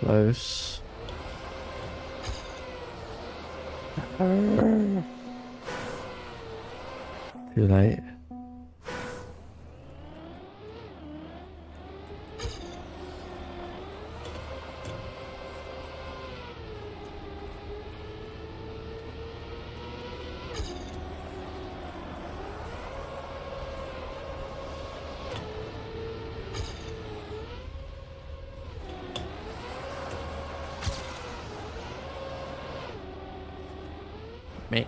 Close. Too late. Me.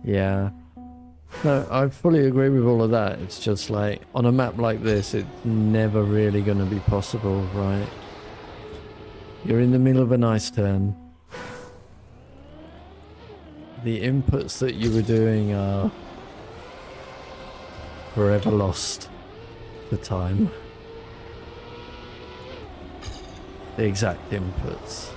Yeah. No, I fully agree with all of that. It's just like, on a map like this, it's never really going to be possible, right? You're in the middle of an ice turn. The inputs that you were doing are forever lost for time. The exact inputs.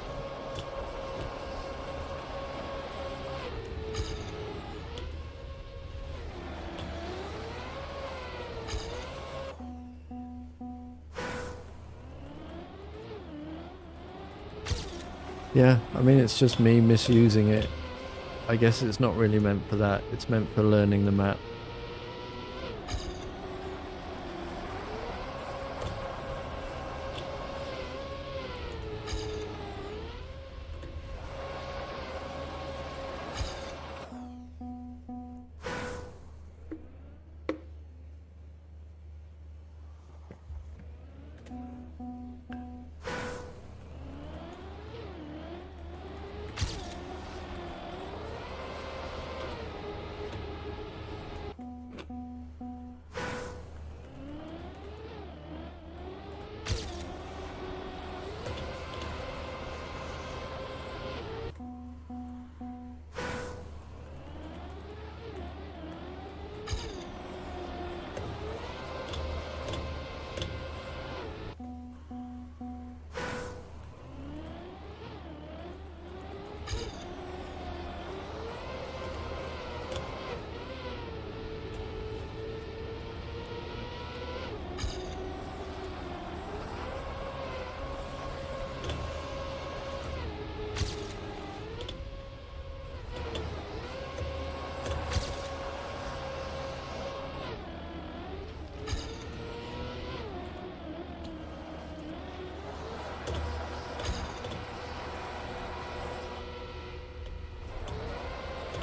Yeah, I mean, it's just me misusing it. I guess it's not really meant for that. It's meant for learning the map.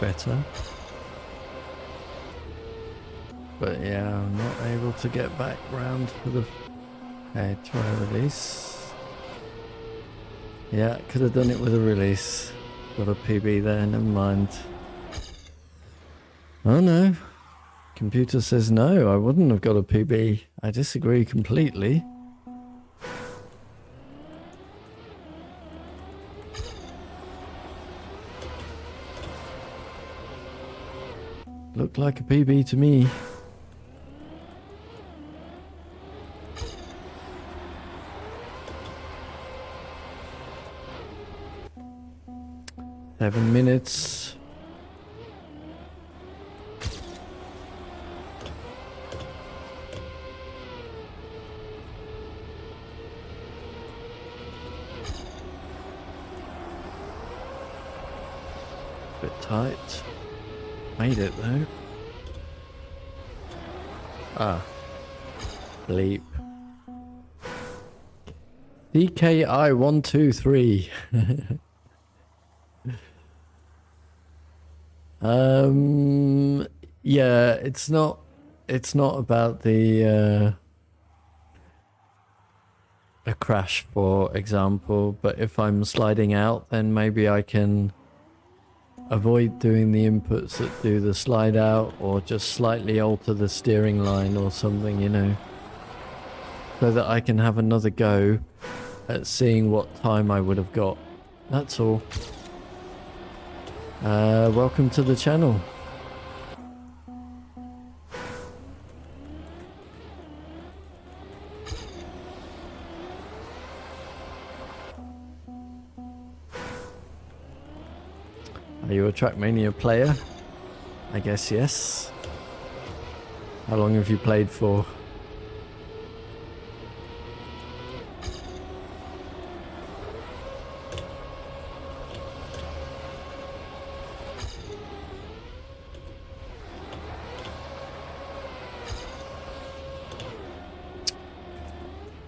Better. But yeah, I'm not able to get back round for the... Okay, try a release. Yeah, could have done it with a release. Got a PB there, never mind. Oh no. Computer says no, I wouldn't have got a PB. I disagree completely. Looked like a PB to me. Seven minutes. Bit tight. Made it though. Ah. Bleep. DKI123. Yeah, it's not about the a crash, for example, but if I'm sliding out, then maybe I can avoid doing the inputs that do the slide out, or just slightly alter the steering line or something, you know, so that I can have another go at seeing what time I would have got. That's all. Welcome to the channel. Are you a Trackmania player? I guess yes. How long have you played for?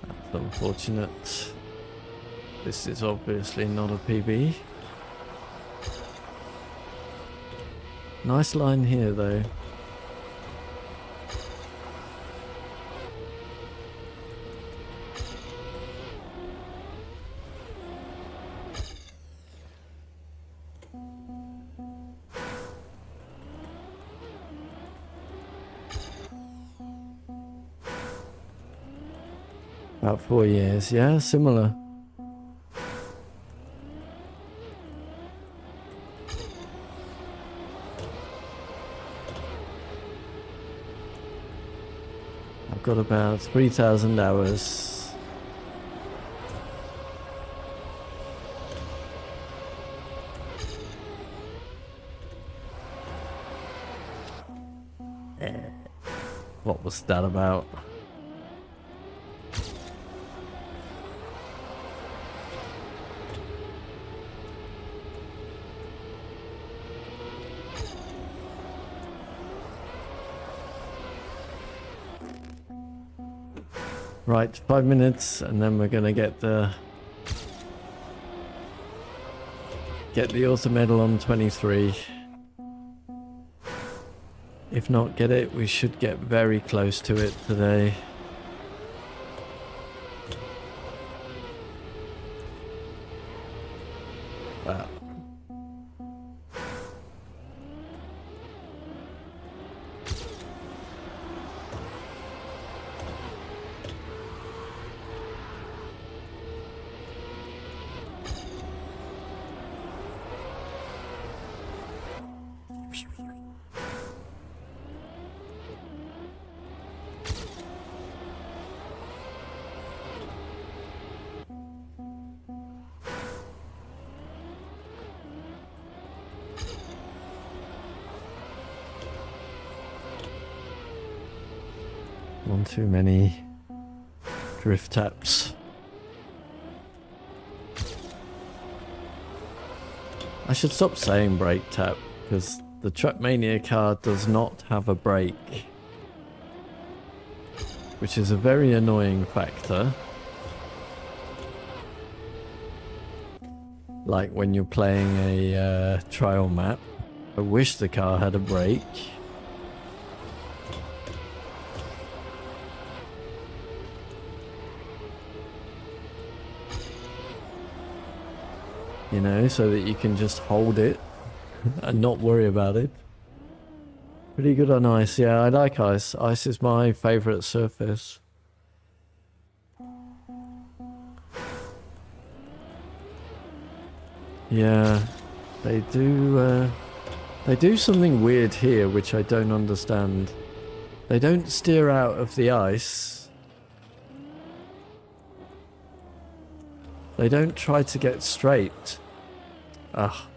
That's unfortunate. This is obviously not a PB. Nice line here though. About 4 years, yeah, similar. I've got about 3,000 hours. What was that about? Right, 5 minutes, and then we're gonna get the auto medal on 23. If not get it, we should get very close to it today. Wow. One too many drift taps. I should stop saying brake tap, because the Trackmania car does not have a brake, which is a very annoying factor. Like when you're playing a trial map, I wish the car had a brake. You know, so that you can just hold it and not worry about it. Pretty good on ice. Yeah, I like ice. Ice is my favorite surface. Yeah, they do something weird here, which I don't understand. They don't steer out of the ice. They don't try to get straight. Ugh.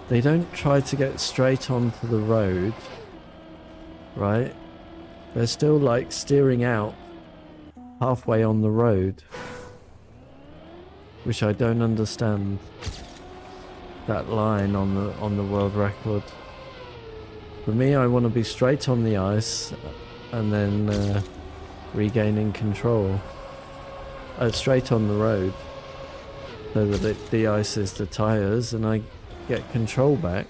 They don't try to get straight onto the road, right? They're still like steering out halfway on the road, which I don't understand. that line on the world record. For me, I want to be straight on the ice and then regaining control. Straight on the road, so that it de-ices the tyres and I get control back.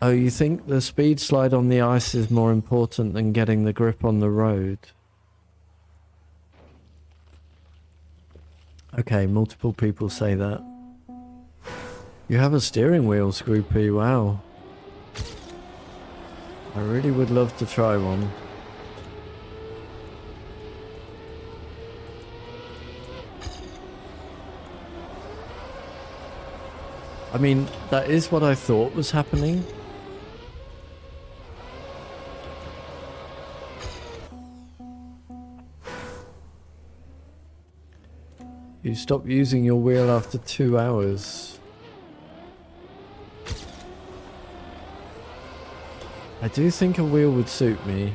Oh, you think the speed slide on the ice is more important than getting the grip on the road? Okay, multiple people say that. You have a steering wheel, Scroopy, wow. I really would love to try one. I mean, that is what I thought was happening. You stop using your wheel after 2 hours. I do think a wheel would suit me.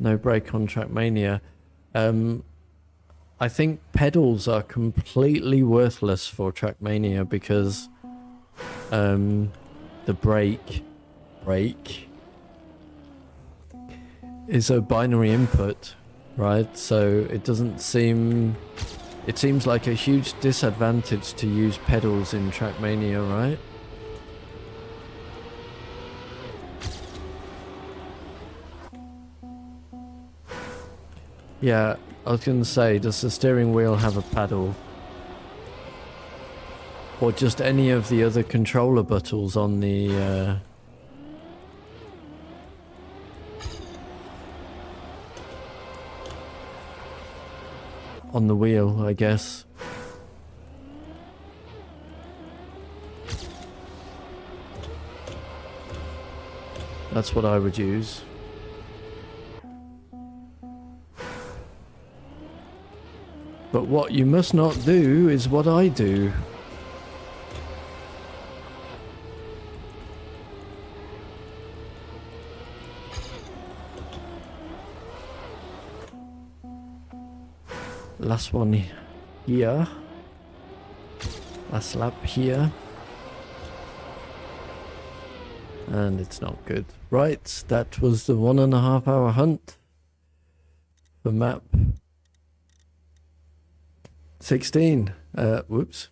No brake on Trackmania. I think pedals are completely worthless for Trackmania because the brake is a binary input, right? So it doesn't seem... It seems like a huge disadvantage to use pedals in Trackmania, right? Yeah, I was going to say, does the steering wheel have a paddle? Or just any of the other controller buttons on the... on the wheel, I guess. That's what I would use. But what you must not do is what I do. Last one here. Last lap here. And it's not good. Right, that was the 1.5 hour hunt for map 16. Whoops.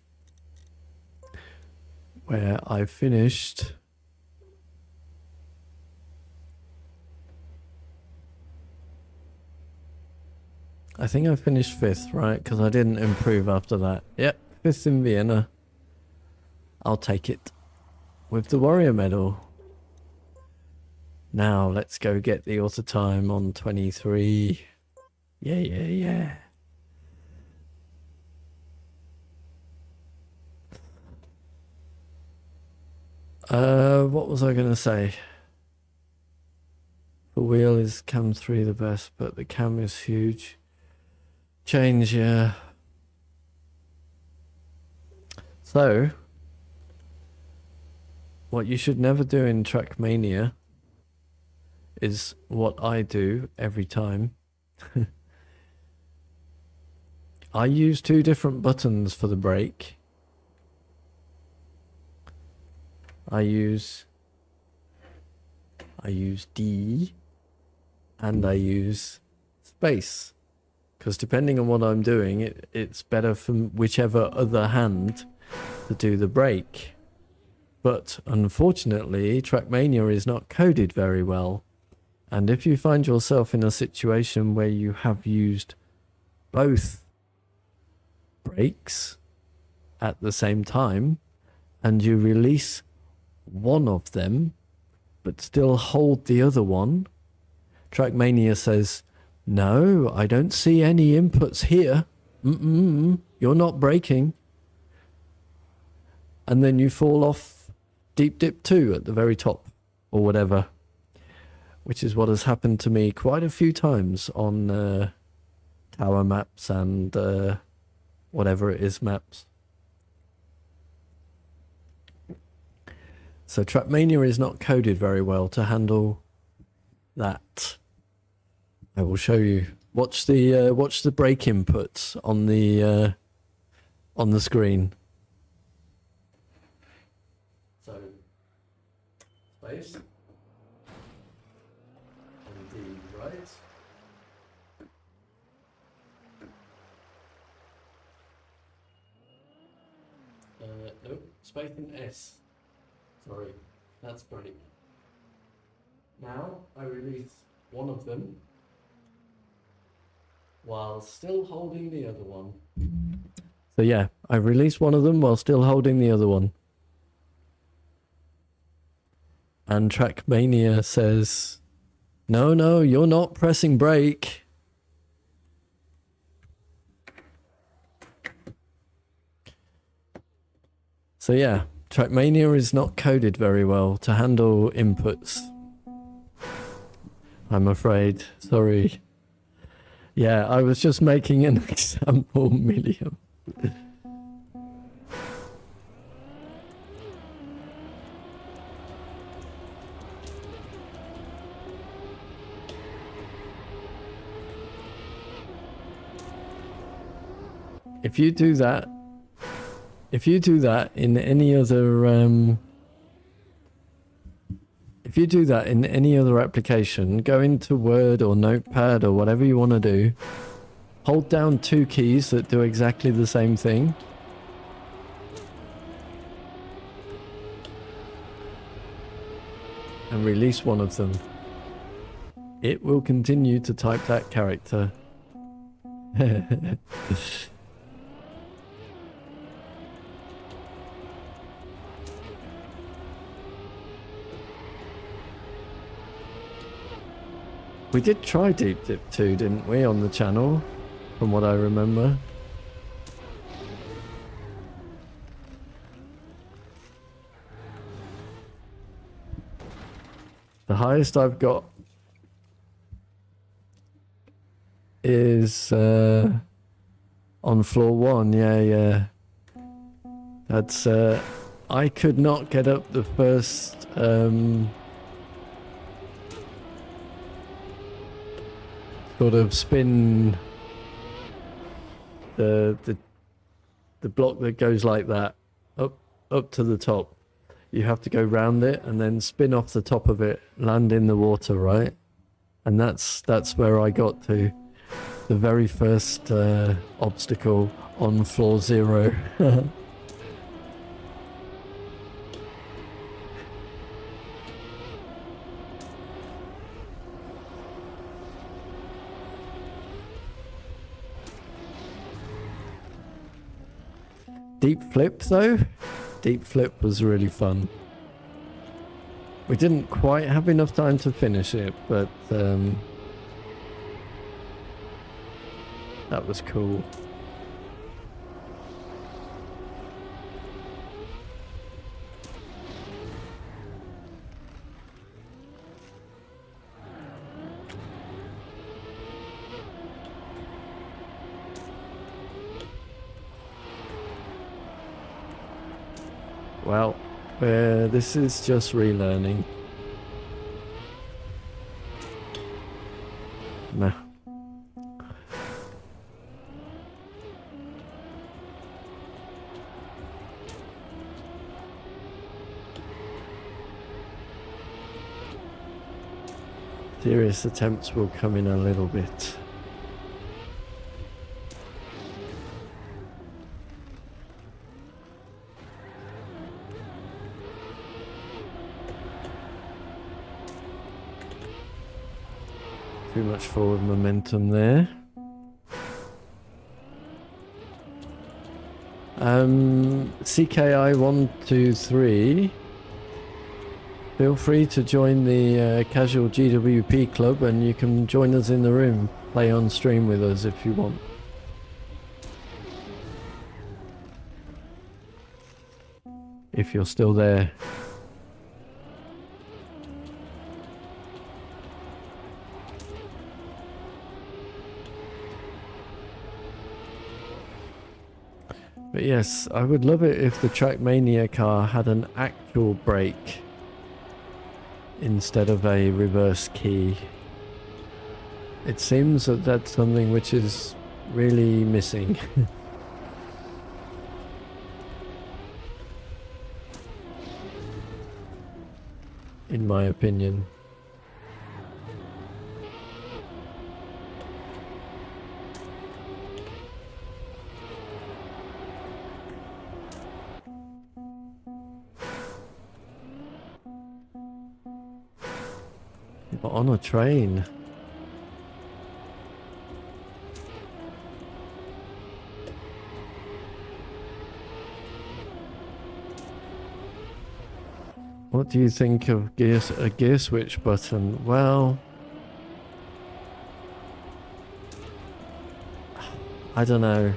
Where I finished... I think I finished 5th, right? Because I didn't improve after that. Yep, 5th in Vienna. I'll take it. With the Warrior Medal. Now, let's go get the auto time on 23. Yeah. What was I going to say? The wheel is cam 3 the best, but the cam is huge. Change, yeah. So, what you should never do in Trackmania is what I do every time. I use 2 different buttons for the brake. I use D and I use space. Because depending on what I'm doing, it's better from whichever other hand to do the brake. But unfortunately, Trackmania is not coded very well. And if you find yourself in a situation where you have used both brakes at the same time, and you release one of them, but still hold the other one, Trackmania says, "No, I don't see any inputs here. You're not braking." And then you fall off deep dip 2 at the very top, or whatever. Which is what has happened to me quite a few times on tower maps and whatever it is maps. So Trackmania is not coded very well to handle that. I will show you. Watch the brake inputs on the screen. So, space. Indeed, right. Nope, space and S. Sorry, that's brake. Now I release one of them while still holding the other one. So yeah, I release one of them while still holding the other one. And Trackmania says, no, you're not pressing brake. So yeah, Trackmania is not coded very well to handle inputs. I'm afraid. Sorry. Yeah, I was just making an example, Milliam. If you do that in any other application, go into Word or Notepad or whatever you want to do, hold down two keys that do exactly the same thing, and release one of them. It will continue to type that character. We did try Deep Dip 2, didn't we, on the channel, from what I remember. The highest I've got is on floor 1, yeah. That's, I could not get up the first, sort of spin, the block that goes like that up to the top. You have to go round it and then spin off the top of it, land in the water, right? And that's where I got to. The very first obstacle on floor 0. Deep Flip though? Deep Flip was really fun. We didn't quite have enough time to finish it, but that was cool. Well, this is just relearning. Nah. Serious attempts will come in a little bit. Too much forward momentum there. CKI123. Feel free to join the casual GWP club and you can join us in the room. Play on stream with us if you want. If you're still there. But yes, I would love it if the Trackmania car had an actual brake. instead of a reverse key. It seems that that's something which is really missing. In my opinion. But on a train. What do you think of a gear switch button? Well, I don't know.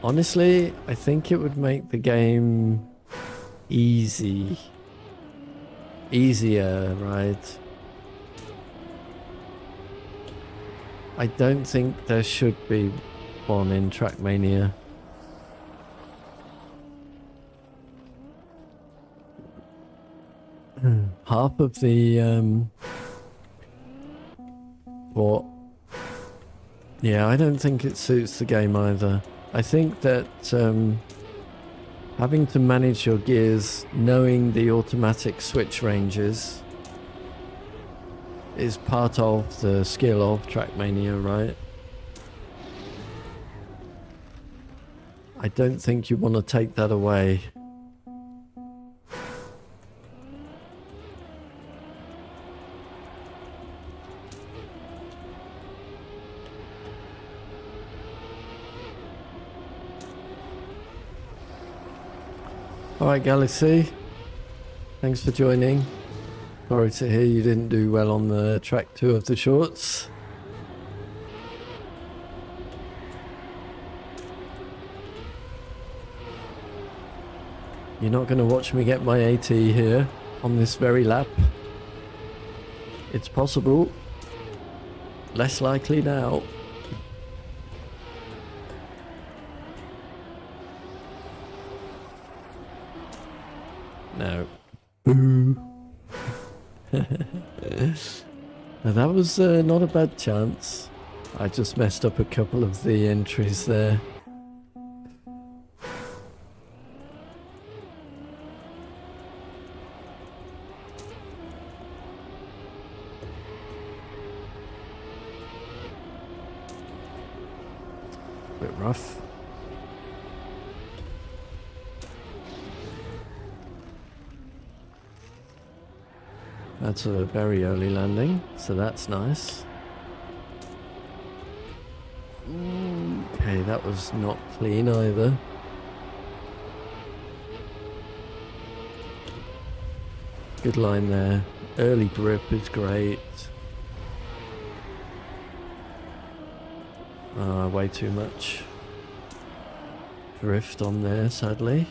Honestly, I think it would make the game easier, right? I don't think there should be one in Trackmania. Half of the what? Yeah, I don't think it suits the game either. I think that having to manage your gears, knowing the automatic switch ranges, is part of the skill of Trackmania, right? I don't think you want to take that away. Alright, Galaxy. Thanks for joining. Sorry to hear you didn't do well on the track 2 of the shorts. You're not going to watch me get my AT here on this very lap. It's possible. Less likely now. No. Boo. Now that was not a bad chance. I just messed up a couple of the entries there. Bit rough. That's a very early landing, so that's nice. Okay, that was not clean either. Good line there. Early grip is great. Way too much drift on there, sadly.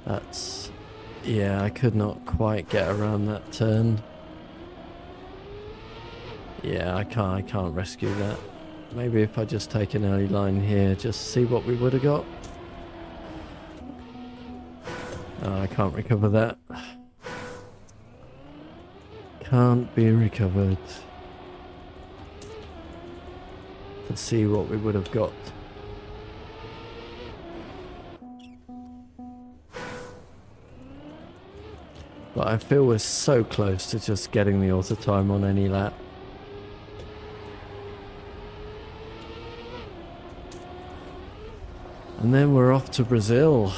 That's... yeah, I could not quite get around that turn. Yeah, I can't rescue that. Maybe if I just take an early line here, just see what we would have got. I can't recover that. Can't be recovered. Let's see what we would have got. But I feel we're so close to just getting the auto time on any lap. And then we're off to Brazil.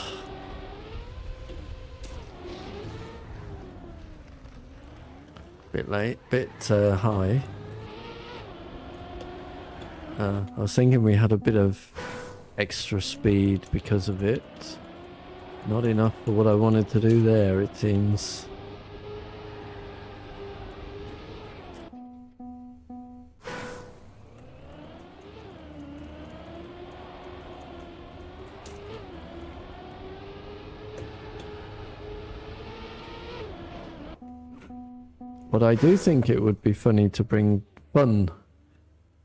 Bit late, bit high. I was thinking we had a bit of extra speed because of it. Not enough for what I wanted to do there, it seems. But I do think it would be funny to bring fun.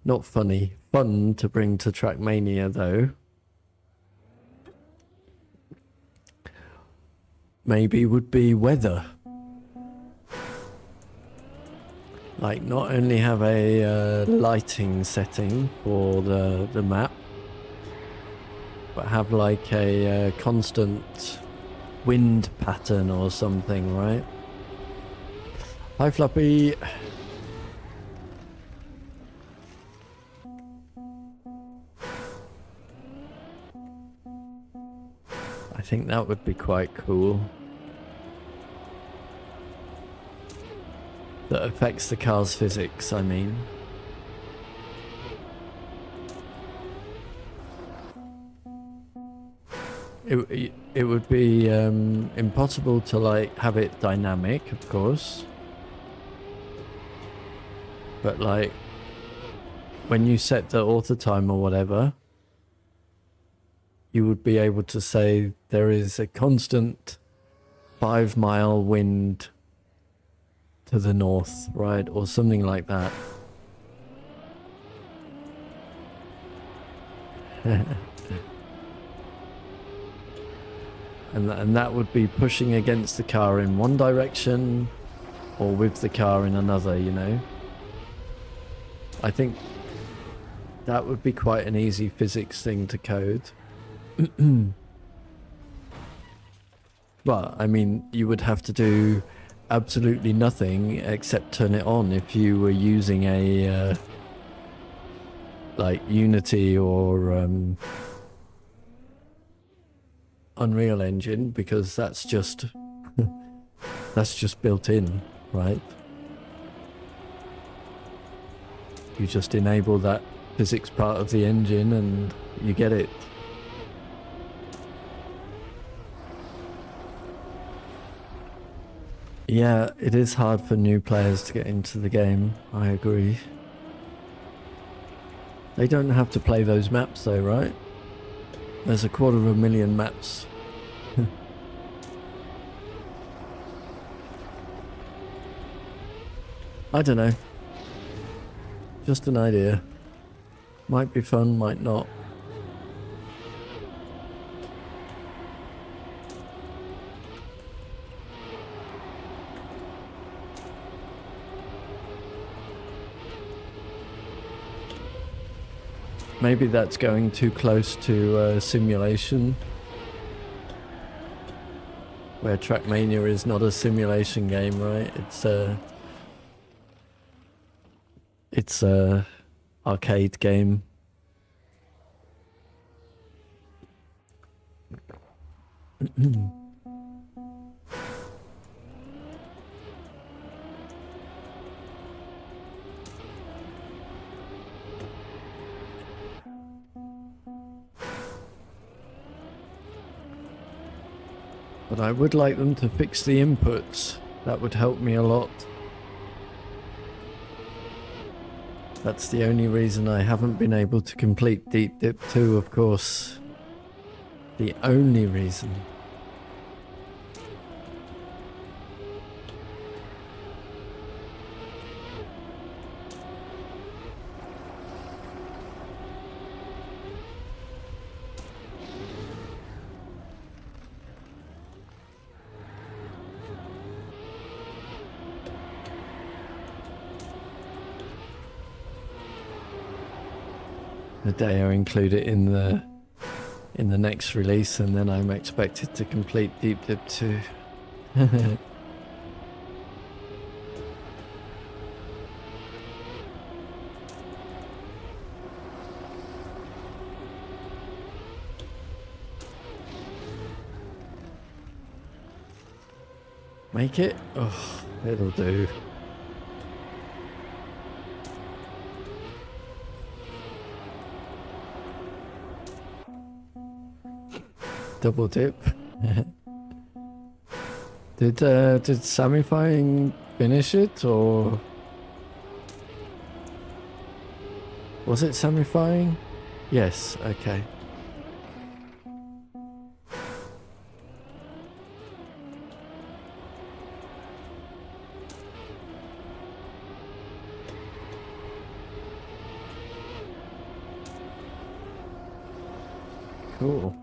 Not funny, fun to bring to Trackmania though. maybe would be weather. Like, not only have a lighting setting for the map, but have like a constant wind pattern or something, right? Hi, Floppy. I think that would be quite cool. That affects the car's physics, I mean. It would be impossible to like have it dynamic, of course. But like when you set the auto time or whatever, you would be able to say there is a constant 5-mile wind to the north, right? Or something like that. And that would be pushing against the car in one direction or with the car in another, you know? I think that would be quite an easy physics thing to code. But, I mean, you would have to do absolutely nothing except turn it on if you were using a like Unity or Unreal Engine, because that's just that's just built in, right? You just enable that physics part of the engine and you get it. Yeah, it is hard for new players to get into the game, I agree. They don't have to play those maps though, right? There's 250,000 maps. I don't know. Just an idea. Might be fun, might not. Maybe that's going too close to simulation, where Trackmania is not a simulation game, right? It's a arcade game. But I would like them to fix the inputs. That would help me a lot. That's the only reason I haven't been able to complete Deep Dip 2, of course. The only reason. The day I include it in the next release, and then I'm expected to complete Deep Dip 2. Make it? Oh, it'll do. Double dip. Did Samifying finish it, or was it Samifying? Yes, okay. Cool.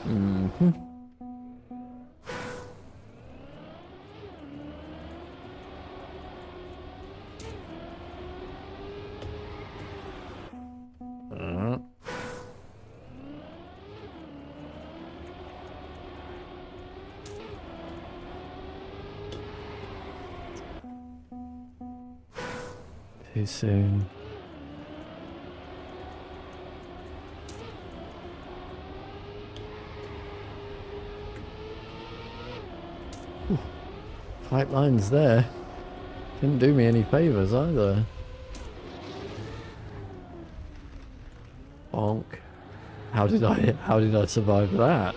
Mm-hmm. Too soon. Tight lines there. Didn't do me any favors either. Bonk. How did I survive that?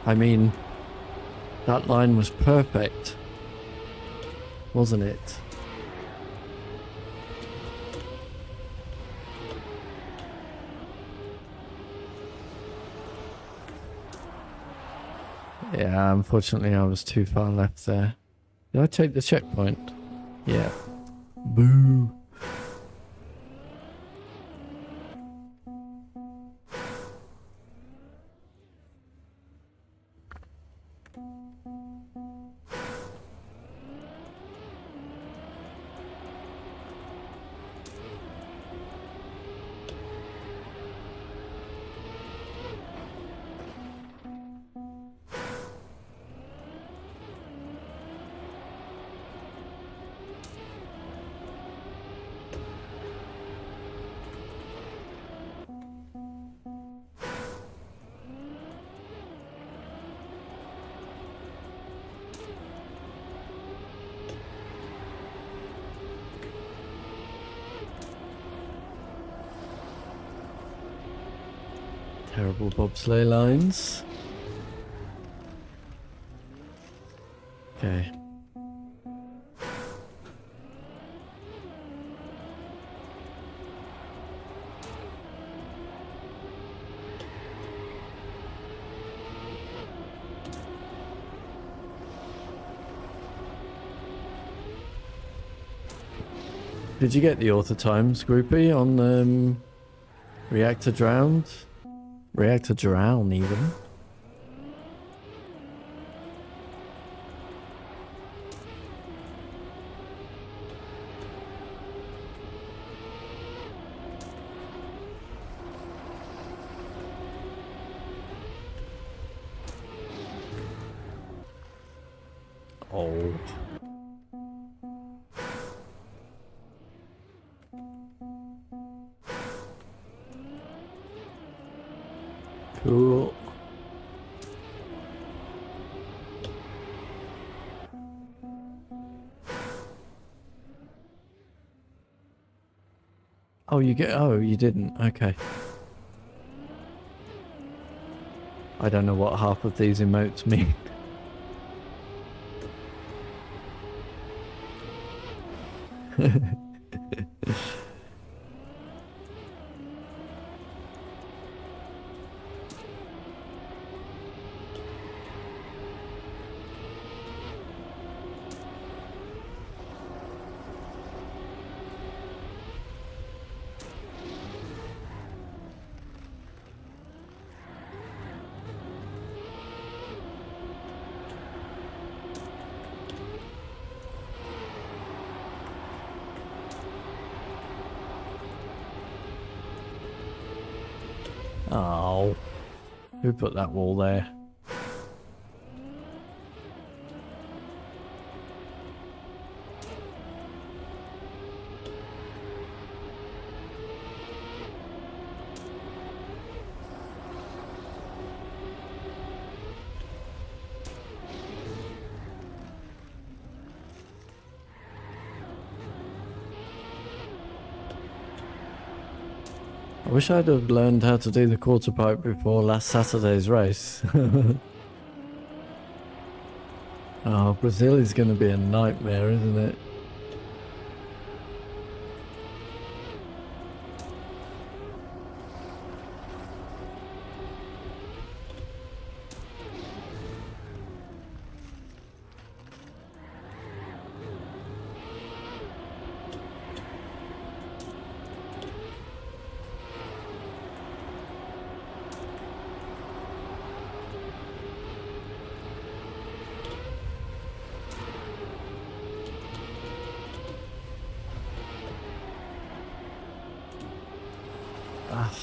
I mean, that line was perfect, wasn't it? Yeah, unfortunately I was too far left there. Did I take the checkpoint? Yeah. Boo. Terrible bobsleigh lines. Okay. Did you get the author times, groupie, on Reactor Drowned? Reactor Drown, even. Old. Cool. Oh, you didn't. Okay. I don't know what half of these emotes mean. Oh, who put that wall there? I wish I'd have learned how to do the quarter pipe before last Saturday's race. Oh, Brazil is going to be a nightmare, isn't it? Ah.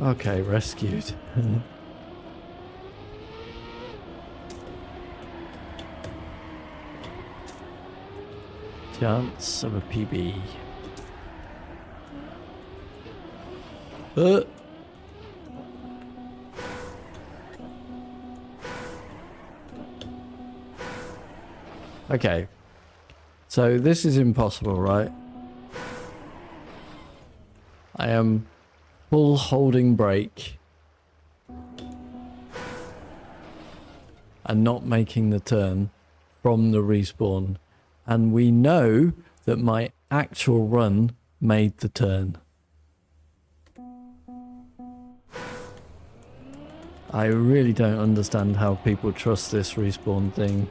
Okay, rescued. Chance of a PB. Okay. So this is impossible, right? I am full holding brake and not making the turn from the respawn. And we know that my actual run made the turn. I really don't understand how people trust this respawn thing.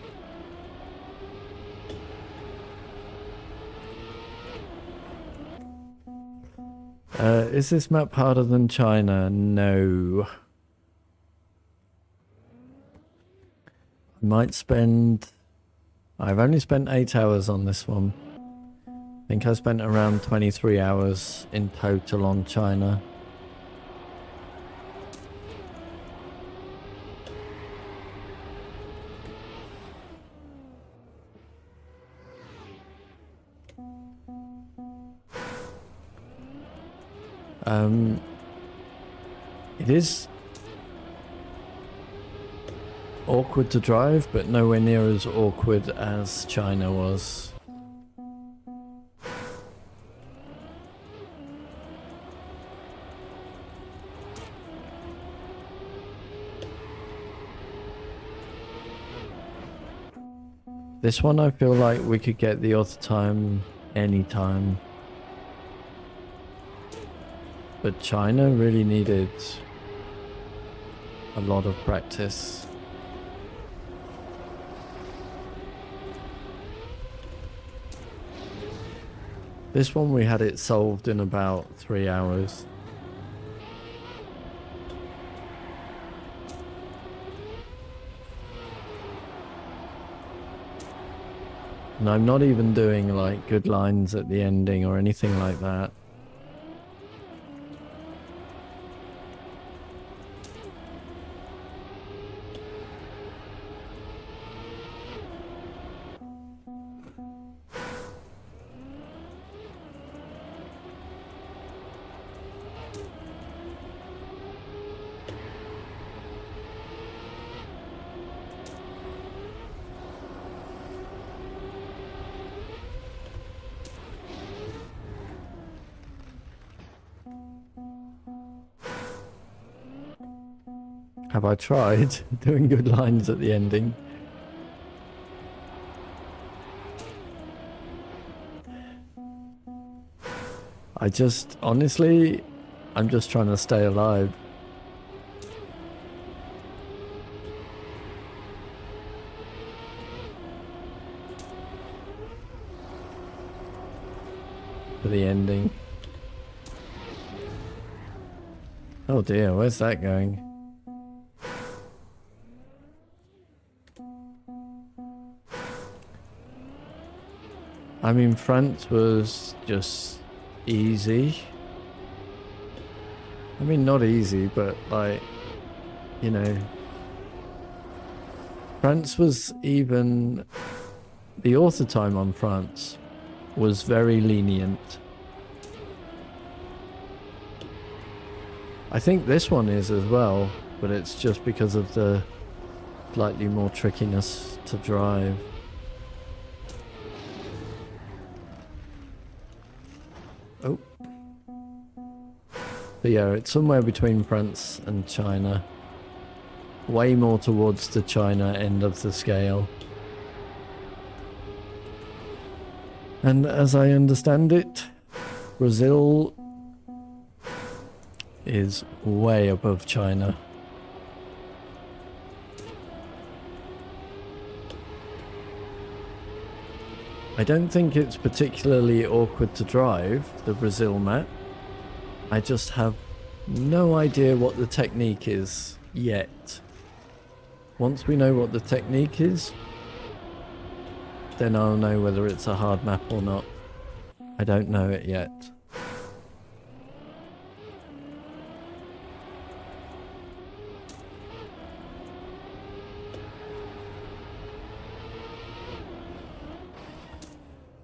Is this map harder than China? No. I might spend... I've only spent 8 hours on this one. I think I spent around 23 hours in total on China. It is awkward to drive, but nowhere near as awkward as China was. This one I feel like we could get the other time anytime. But China really needed a lot of practice. This one we had it solved in about 3 hours. And I'm not even doing like good lines at the ending or anything like that. Have I tried doing good lines at the ending? I just, honestly, I'm just trying to stay alive. For the ending. Oh dear, where's that going? I mean, France was just easy. I mean, not easy, but like, you know, France was even, the author time on France was very lenient. I think this one is as well, but it's just because of the slightly more trickiness to drive. Oh. But yeah, it's somewhere between France and China. Way more towards the China end of the scale. And as I understand it, Brazil is way above China. I don't think it's particularly awkward to drive, the Brazil map. I just have no idea what the technique is yet. Once we know what the technique is, then I'll know whether it's a hard map or not. I don't know it yet.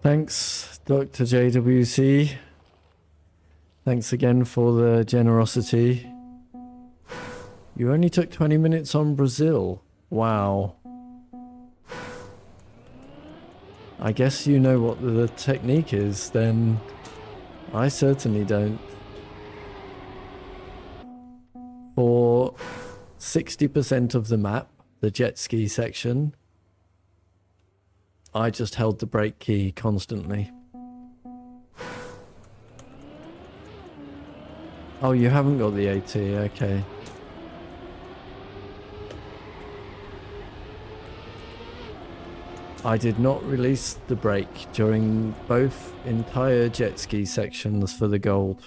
Thanks, Dr. JWC. Thanks again for the generosity. You only took 20 minutes on Brazil. Wow. I guess you know what the technique is, then. I certainly don't. For 60% of the map, the jet ski section, I just held the brake key constantly. Oh, you haven't got the AT, okay. I did not release the brake during both entire jet ski sections for the gold.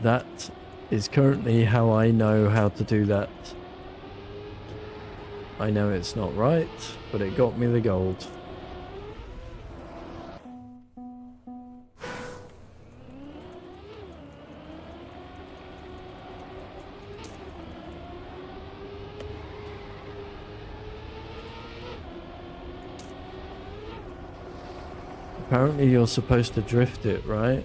That is currently how I know how to do that. I know it's not right, but it got me the gold. Apparently you're supposed to drift it, right?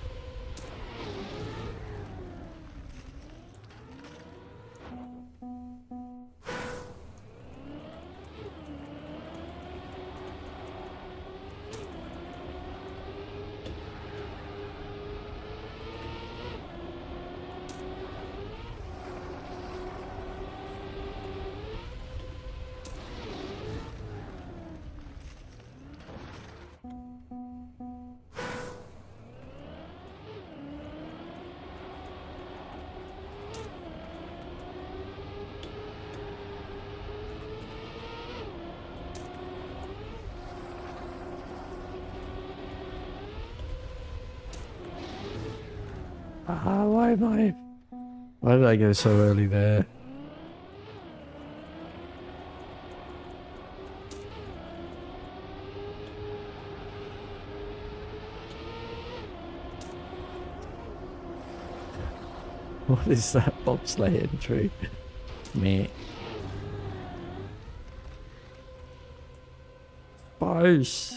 Why did I go so early there? What is that bobsleigh entry? Me. Spice.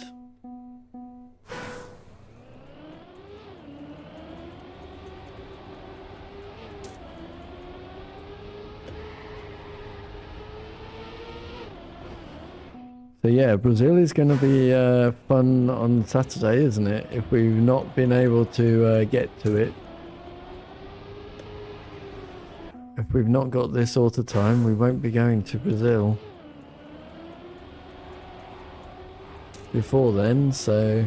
So yeah, Brazil is going to be fun on Saturday, isn't it? If we've not been able to get to it. If we've not got this auto time, we won't be going to Brazil before then, so...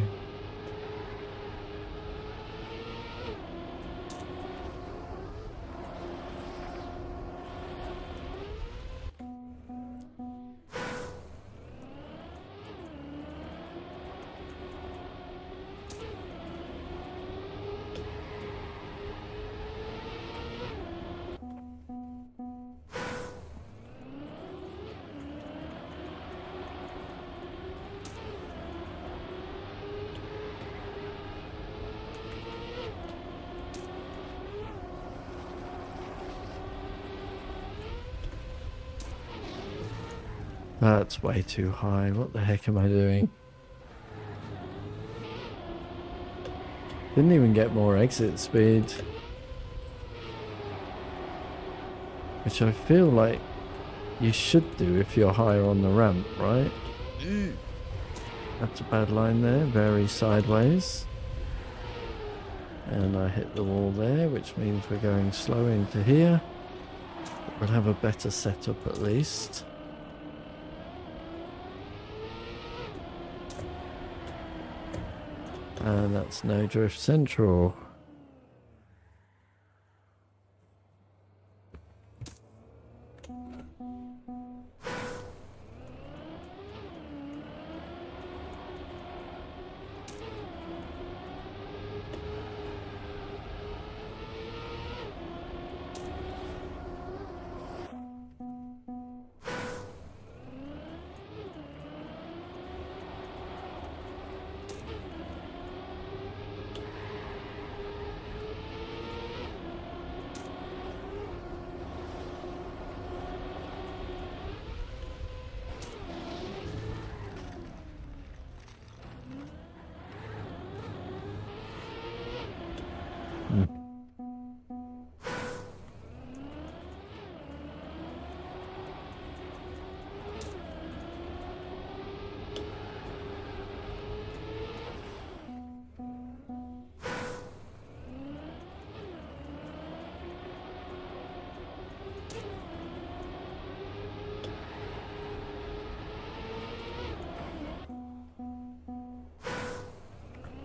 That's way too high. What the heck am I doing? Didn't even get more exit speed. Which I feel like you should do if you're higher on the ramp, right? That's a bad line there. Very sideways. And I hit the wall there, which means we're going slow into here. But we'll have a better setup at least. And that's no drift central.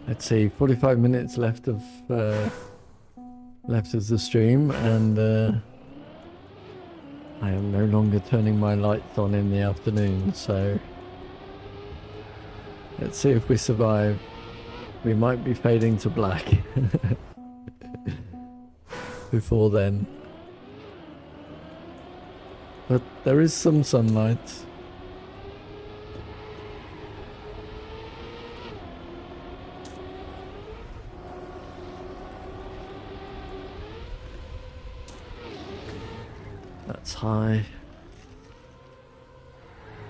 Let's see, 45 minutes left of the stream, and I am no longer turning my lights on in the afternoon, so let's see if we survive. We might be fading to black before then. But there is some sunlight. That's high.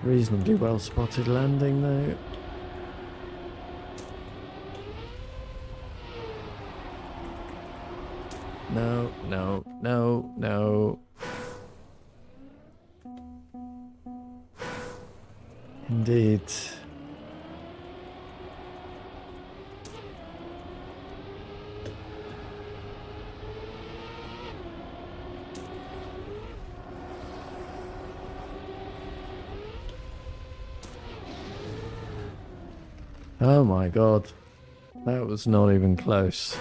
Reasonably well spotted landing though. No, no, no, no. Indeed. Oh my god. That was not even close.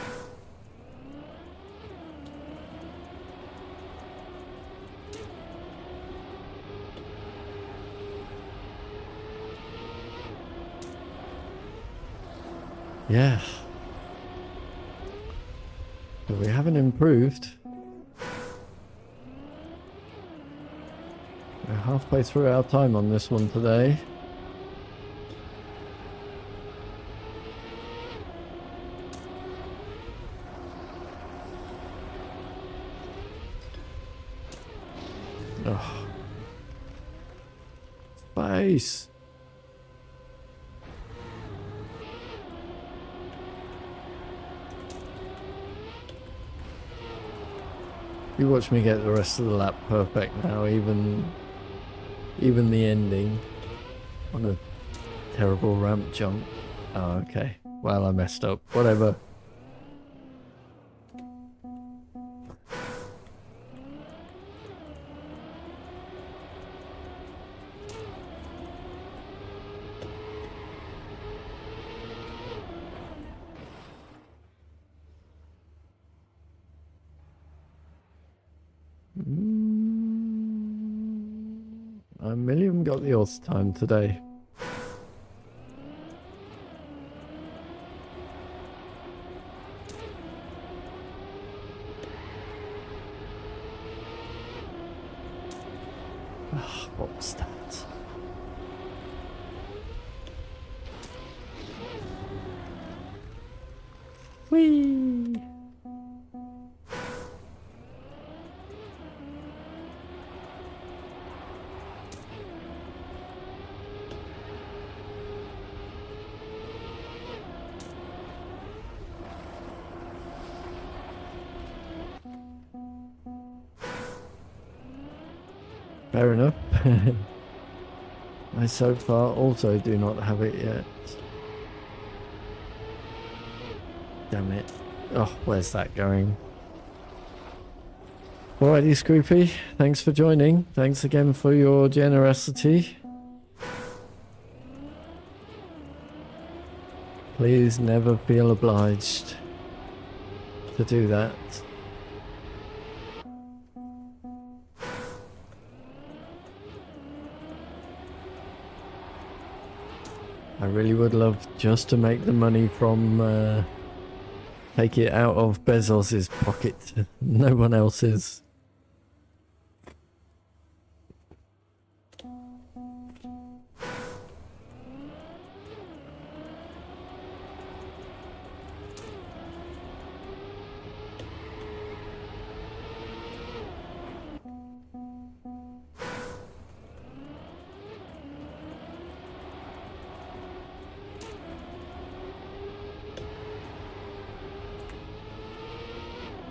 Yeah. But we haven't improved. We're halfway through our time on this one today. Oh. Space. You watch me get the rest of the lap perfect now, even the ending on a terrible ramp jump. Oh, okay. Well, I messed up. Whatever. I million got the auth time today. What was that? Whee! Fair enough. I so far also do not have it yet. Damn it. Oh, where's that going? Alrighty, Scroopy. Thanks for joining. Thanks again for your generosity. Please never feel obliged to do that. I really would love just to make the money from take it out of Bezos's pocket, no one else's.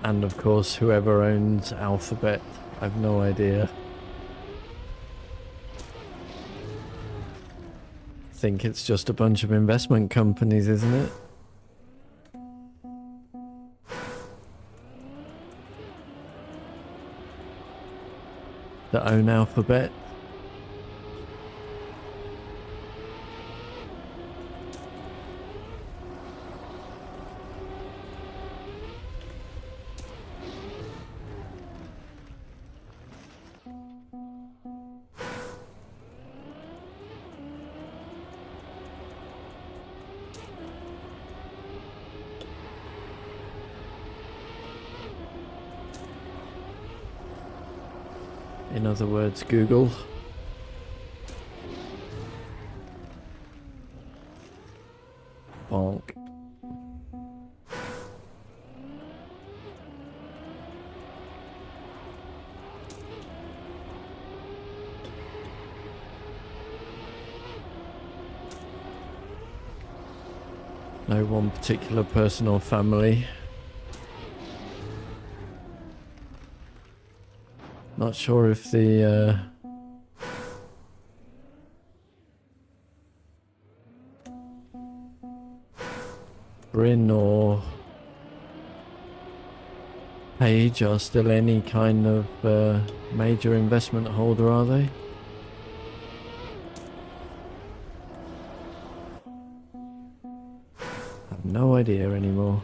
And of course, whoever owns Alphabet, I've no idea. I think it's just a bunch of investment companies, isn't it? That own Alphabet. In other words, Google. Bonk. No one particular person or family. Not sure if the Bryn or Page are still any kind of major investment holder, are they? I have no idea anymore.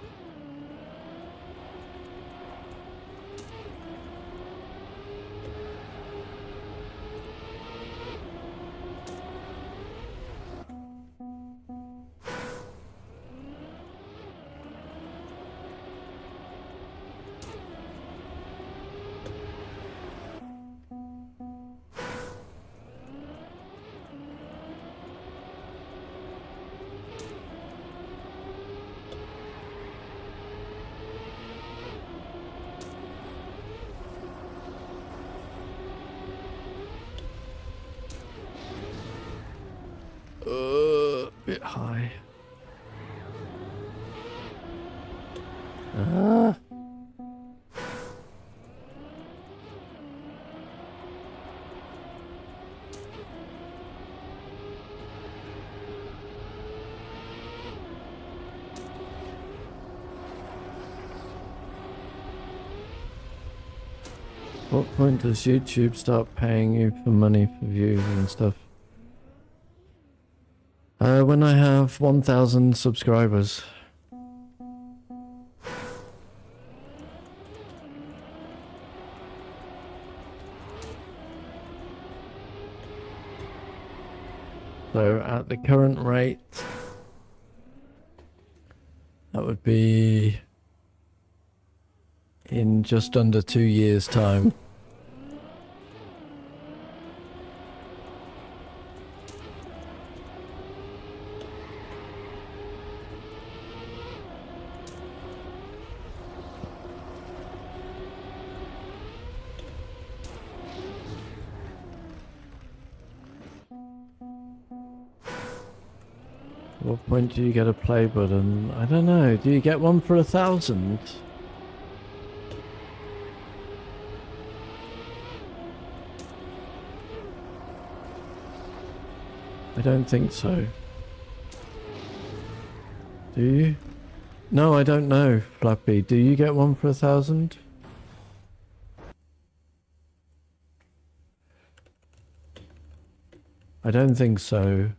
Bit high. Ah. What point does YouTube start paying you for money for views and stuff? When I have 1,000 subscribers. So at the current rate, that would be in just under 2 years' time. What point do you get a play button? I don't know. Do you get one for 1,000? I don't think so. Do you? No, I don't know, Flappy. Do you get one for 1,000? I don't think so.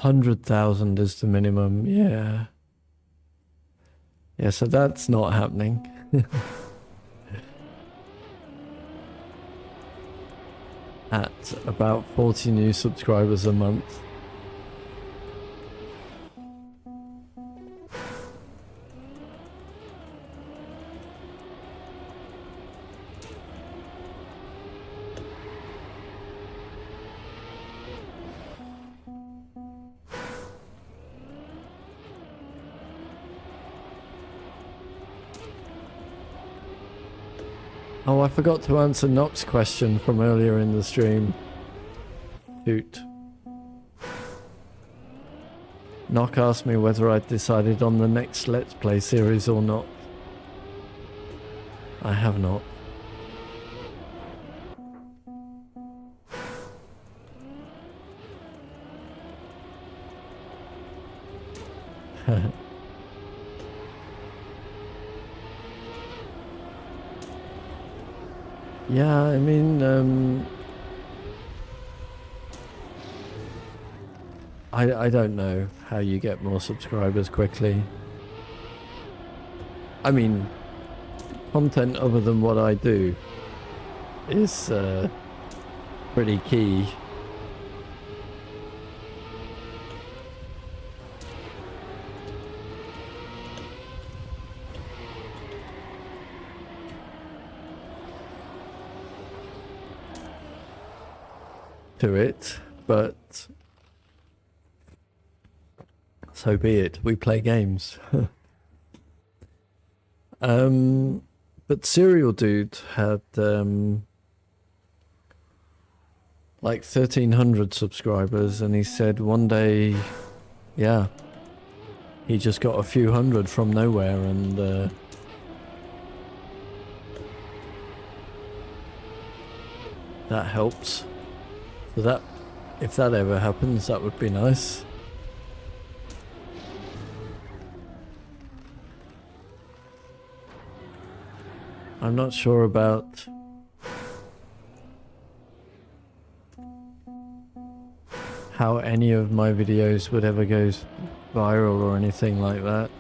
$100,000 is the minimum, yeah. Yeah, so that's not happening. At about 40 new subscribers a month. Oh, I forgot to answer Nock's question from earlier in the stream. Shoot. Nock asked me whether I'd decided on the next Let's Play series or not. I have not. Yeah, I mean, I don't know how you get more subscribers quickly. I mean, content other than what I do is pretty key. To it, but so be it. We play games. But Serial Dude had like 1,300 subscribers, and he said one day, yeah, he just got a few hundred from nowhere, and that helps. So that, if that ever happens, that would be nice. I'm not sure about how any of my videos would ever go viral or anything like that.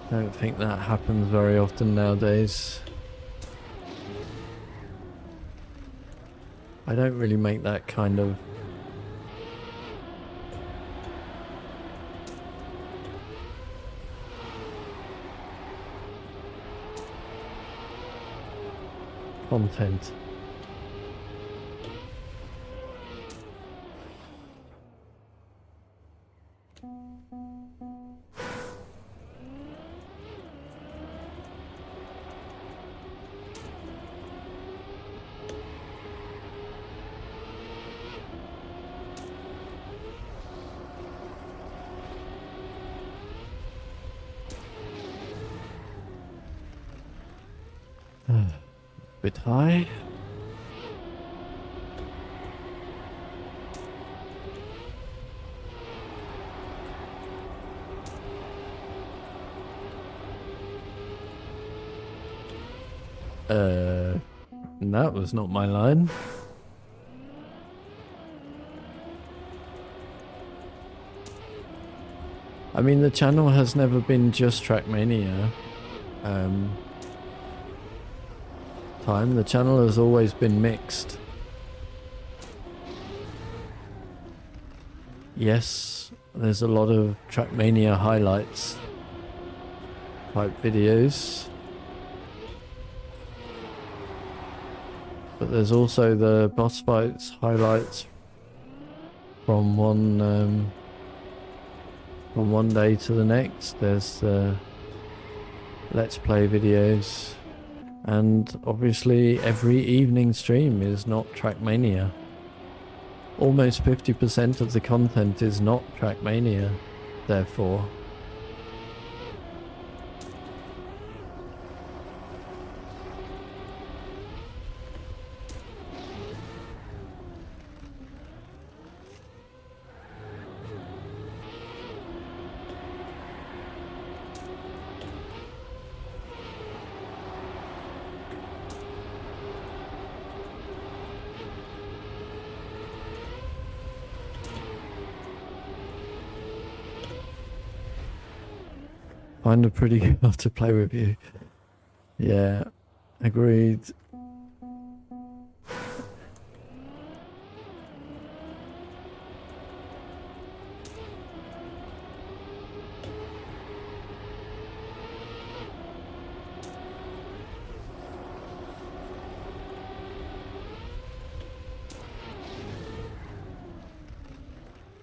I don't think that happens very often nowadays. I don't really make that kind of content. Bit high. That was not my line. I mean, the channel has never been just Trackmania. The channel has always been mixed. Yes, there's a lot of Trackmania highlights type videos. But there's also the boss fights highlights from one day to the next. There's the Let's Play videos. And obviously every evening stream is not Trackmania. Almost 50% of the content is not Trackmania, therefore. Find a pretty girl to play with you. Yeah, agreed.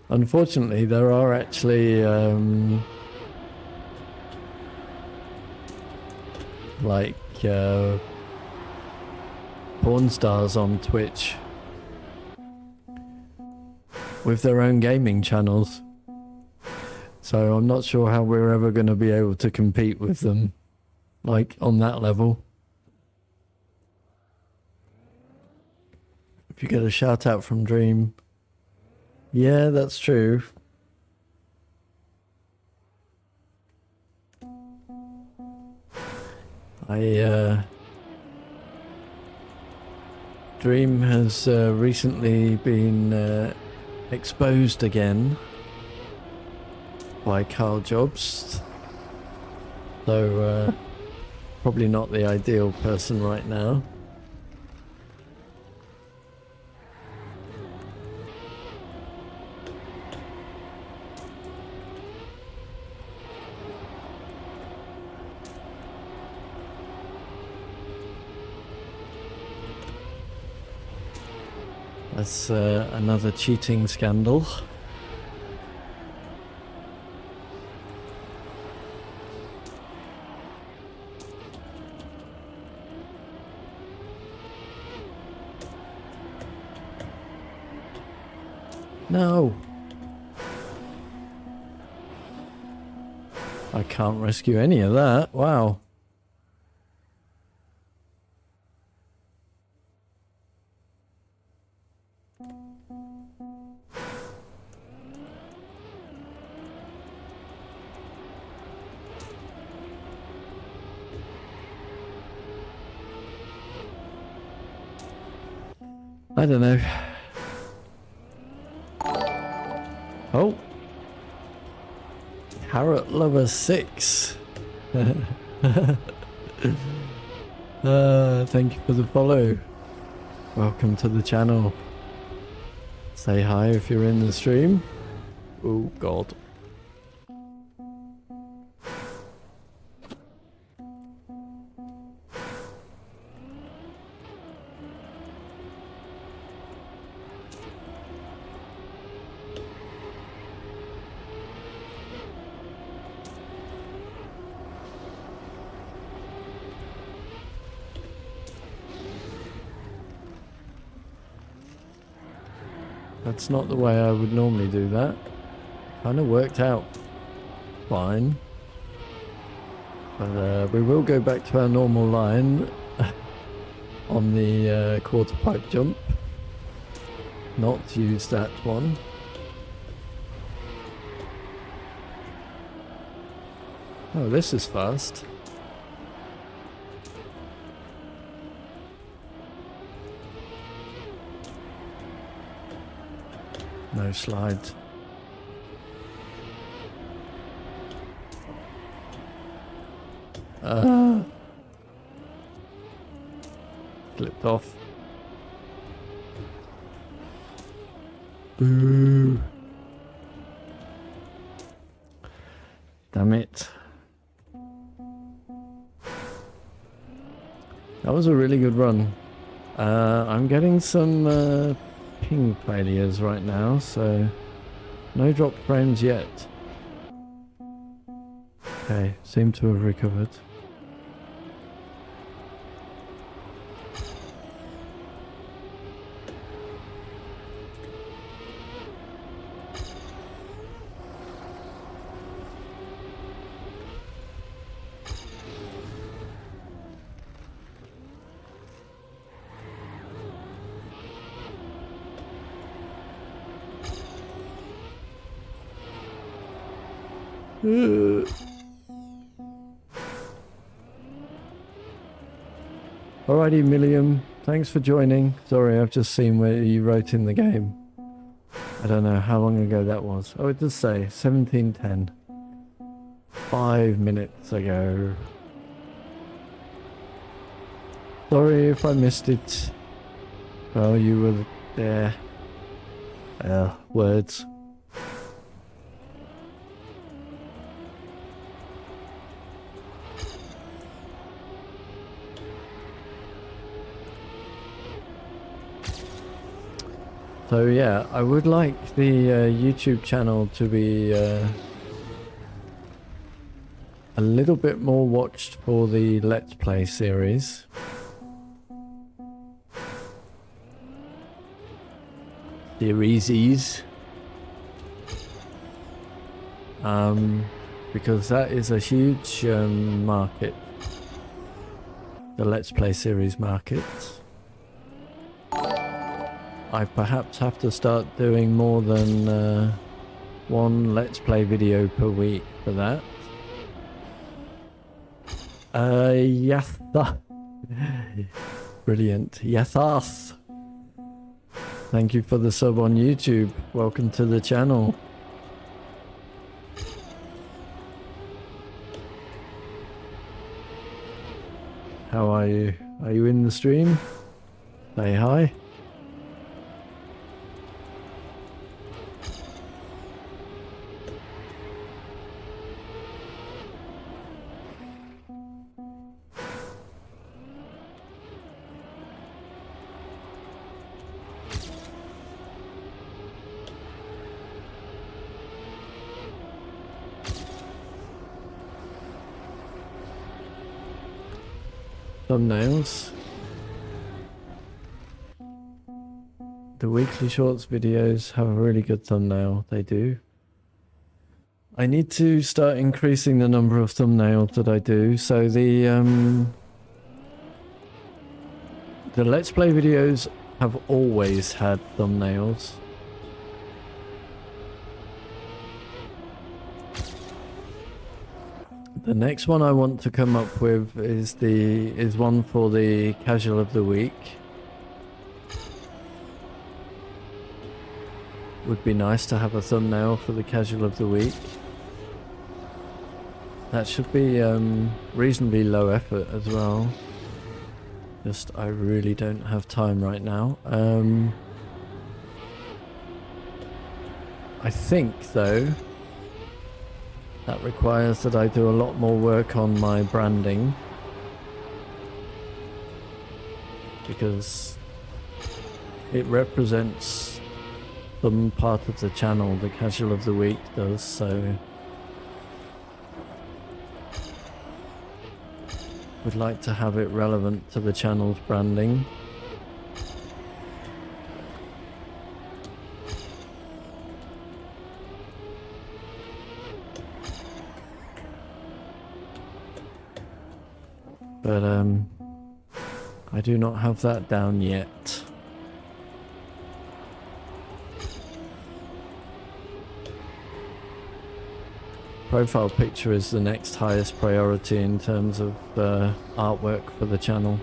Unfortunately, there are actually like porn stars on Twitch with their own gaming channels. So I'm not sure how we're ever going to be able to compete with them, like on that level. If you get a shout out from Dream. Yeah, that's true. Dream has recently been exposed again by Carl Jobs, so probably not the ideal person right now. That's another cheating scandal. No! I can't rescue any of that. Wow. I don't know. Oh. Carrot Lover 6. Thank you for the follow. Welcome to the channel. Say hi if you're in the stream. Oh god. That's not the way I would normally do that. Kind of worked out fine. But we will go back to our normal line on the quarter pipe jump. Not use that one. Oh, this is fast. No slides. Flipped off. Boo. Damn it. That was a really good run. I'm getting some ping failures right now, so no drop frames yet. Okay, seem to have recovered. Alrighty, Milliam, thanks for joining. Sorry, I've just seen where you wrote in the game. I don't know how long ago that was. Oh, it does say 17:10. 5 minutes ago. Sorry if I missed it. Well, you were there. Words. So yeah, I would like the YouTube channel to be a little bit more watched for the Let's Play series. Series. Because that is a huge market. The Let's Play series market. I perhaps have to start doing more than one Let's Play video per week for that. Yes. Brilliant. Yes, us. Thank you for the sub on YouTube. Welcome to the channel. How are you? Are you in the stream? Say hi. Thumbnails. The weekly shorts videos have a really good thumbnail. They do. I need to start increasing the number of thumbnails that I do. So the Let's Play videos have always had thumbnails. The next one I want to come up with is one for the casual of the week. Would be nice to have a thumbnail for the casual of the week. That should be reasonably low effort as well. Just I really don't have time right now. I think though that requires that I do a lot more work on my branding, because it represents some part of the channel, the casual of the week does, so would like to have it relevant to the channel's branding. But I do not have that down yet. Profile picture is the next highest priority in terms of artwork for the channel.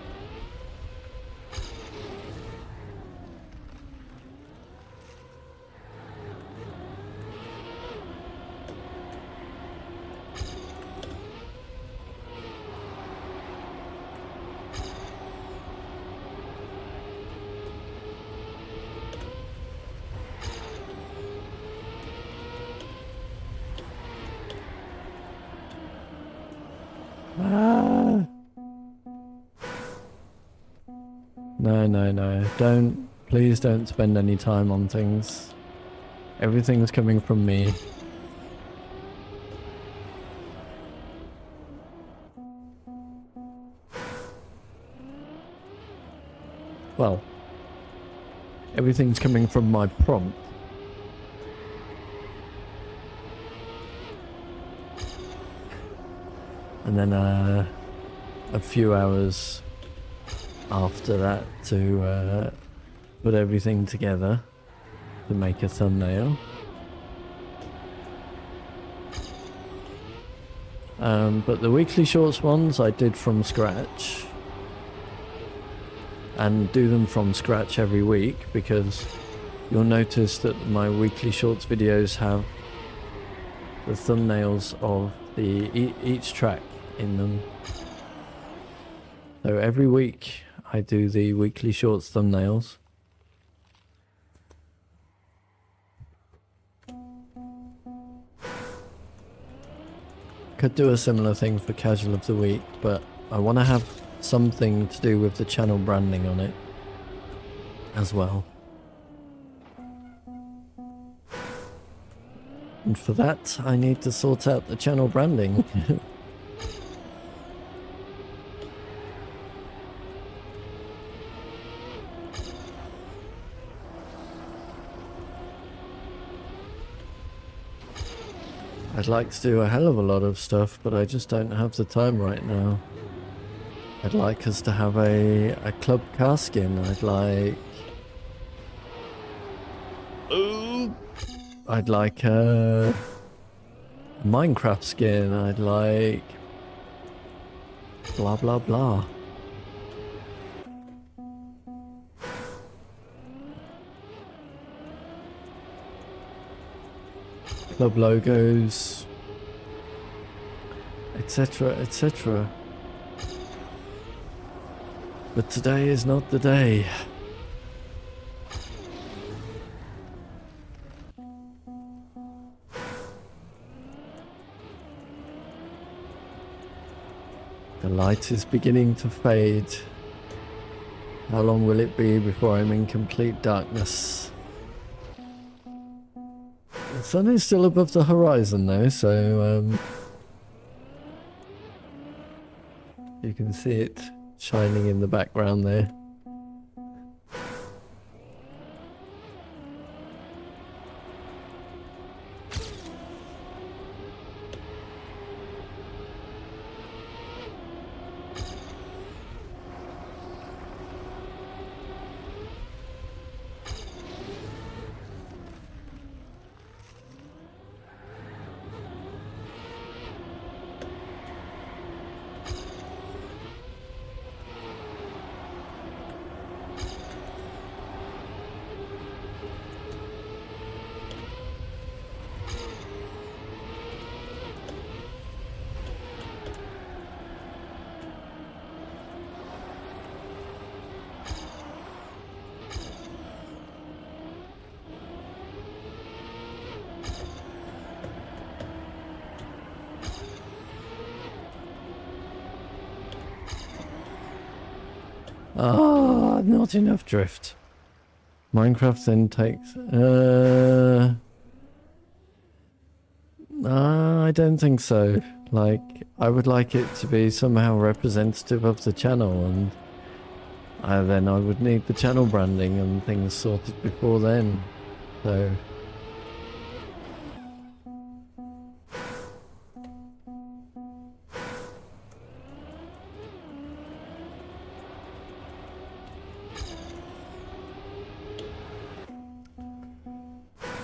No. Please don't spend any time on things. Everything's coming from me. Well, everything's coming from my prompt. And then a few hours after that to put everything together to make a thumbnail. But the weekly shorts ones I did from scratch, and do them from scratch every week, because you'll notice that my weekly shorts videos have the thumbnails of each track in them. So every week I do the weekly shorts thumbnails. Could do a similar thing for casual of the week, but I want to have something to do with the channel branding on it as well. And for that I need to sort out the channel branding. I'd like to do a hell of a lot of stuff, but I just don't have the time right now. I'd like us to have a club car skin. I'd like a Minecraft skin. I'd like blah blah blah. Club logos, etc., etc. But today is not the day. The light is beginning to fade. How long will it be before I'm in complete darkness? The sun is still above the horizon though, so you can see it shining in the background there. Ah, not enough drift. Minecraft then takes... I don't think so. Like, I would like it to be somehow representative of the channel, and then I would need the channel branding and things sorted before then. So...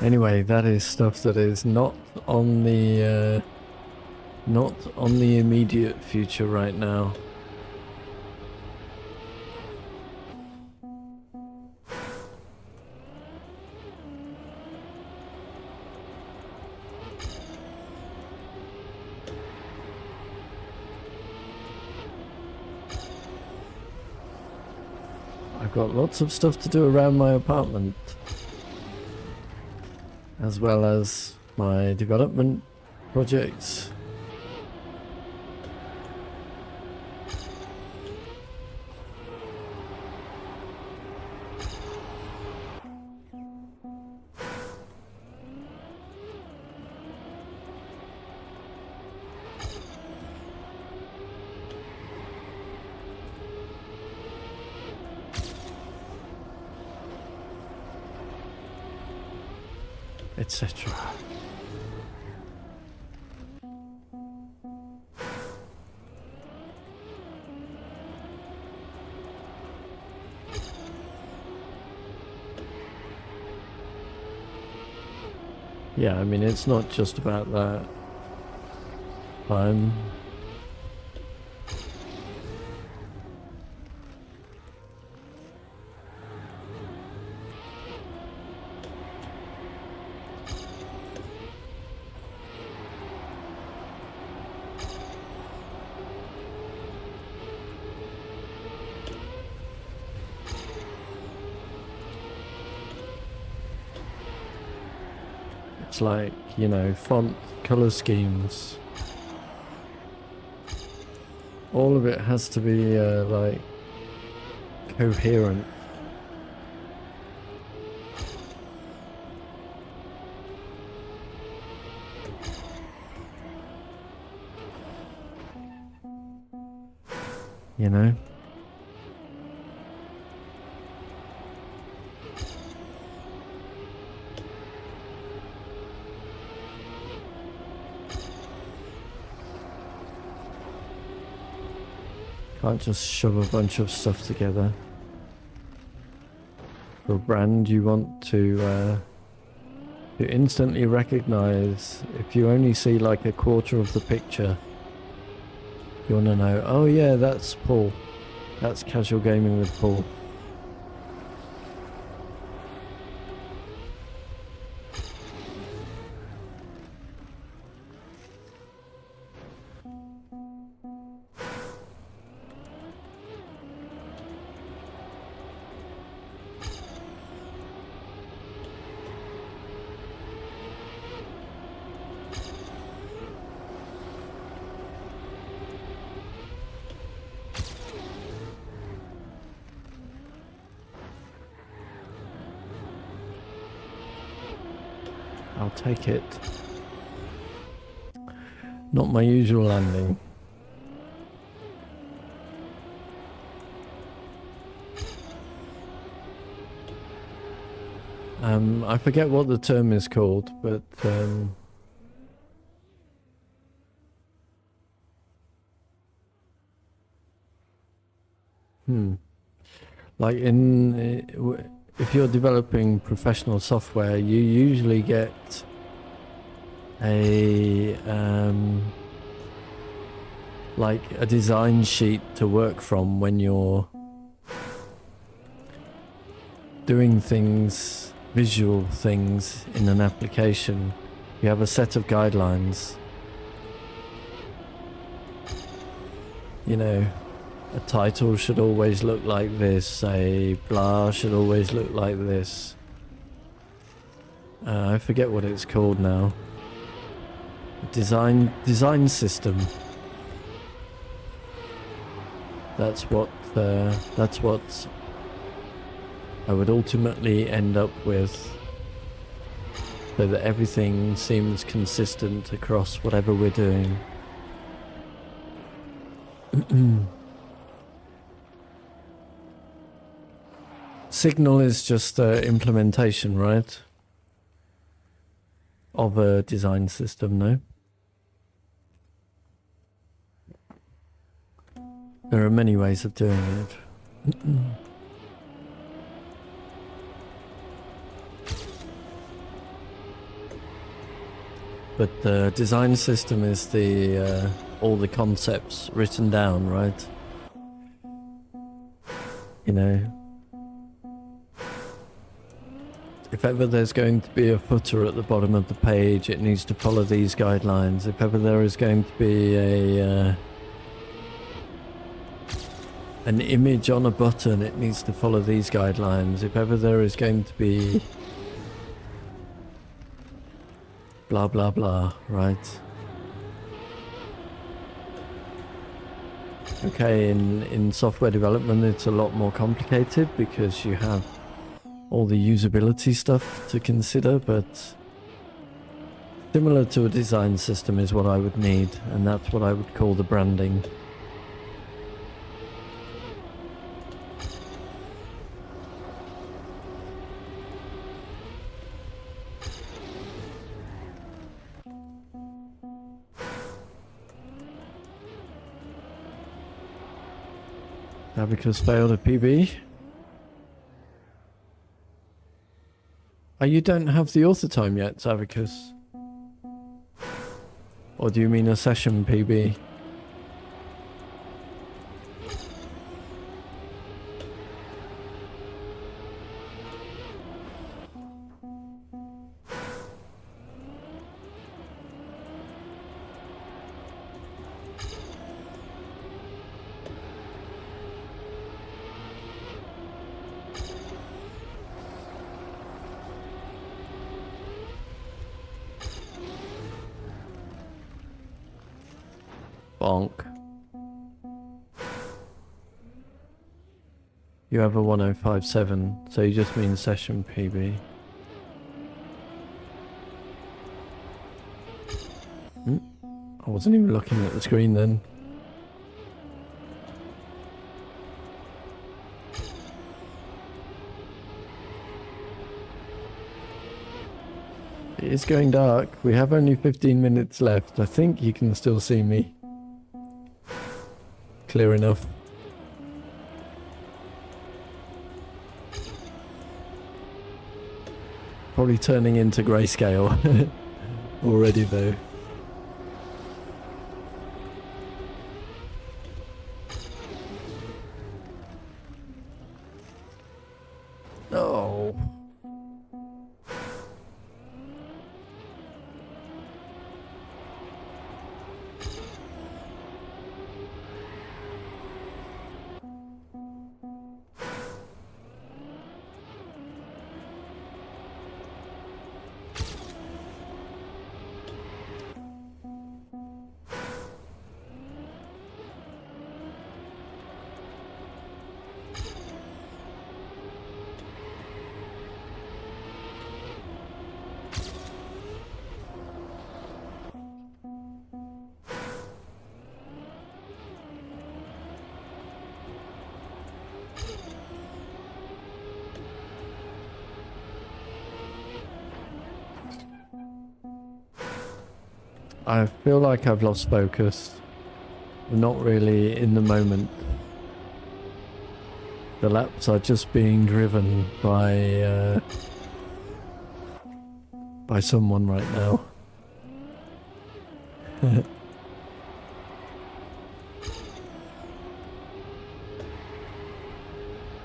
Anyway, that is stuff that is not on the immediate future right now. I've got lots of stuff to do around my apartment, as well as my development projects. Etc. Yeah, I mean, it's not just about that. It's like, you know, font, color schemes. All of it has to be, like, coherent. You know? Can't just shove a bunch of stuff together. For a brand, you want to instantly recognize if you only see like a quarter of the picture. You want to know? Oh yeah, that's Paul. That's Casual Gaming with Paul. I'll take it. Not my usual landing. I forget what the term is called, but like if you're developing professional software, you usually get a like a design sheet to work from when you're doing things, visual things in an application. You have a set of guidelines. You know, a title should always look like this, a blah should always look like this. I forget what it's called now. Design system. That's what I would ultimately end up with, so that everything seems consistent across whatever we're doing. Signal is just implementation, right? Of a design system, no? There are many ways of doing it. But the design system is the all the concepts written down, right? You know, if ever there's going to be a footer at the bottom of the page, it needs to follow these guidelines. If ever there is going to be a an image on a button, it needs to follow these guidelines. If ever there is going to be blah blah blah, right? Okay, in software development it's a lot more complicated because you have all the usability stuff to consider, but similar to a design system is what I would need, and that's what I would call the branding. Abacus failed a PB. Oh, you don't have the author time yet, Abacus? Or do you mean a session PB? Bonk. You have a 1057, so you just mean session PB. I wasn't even looking at the screen then. It is going dark. We have only 15 minutes left. I think you can still see me. Clear enough. Probably turning into grayscale already though. I feel like I've lost focus. I'm not really in the moment. The laps are just being driven by someone right now.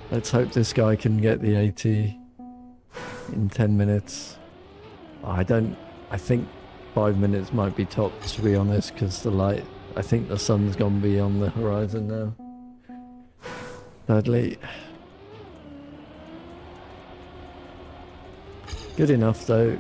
Let's hope this guy can get the 80 in 10 minutes. I think 5 minutes might be tops, to be honest, because I think the sun's gone beyond the horizon now. Sadly. Good enough though.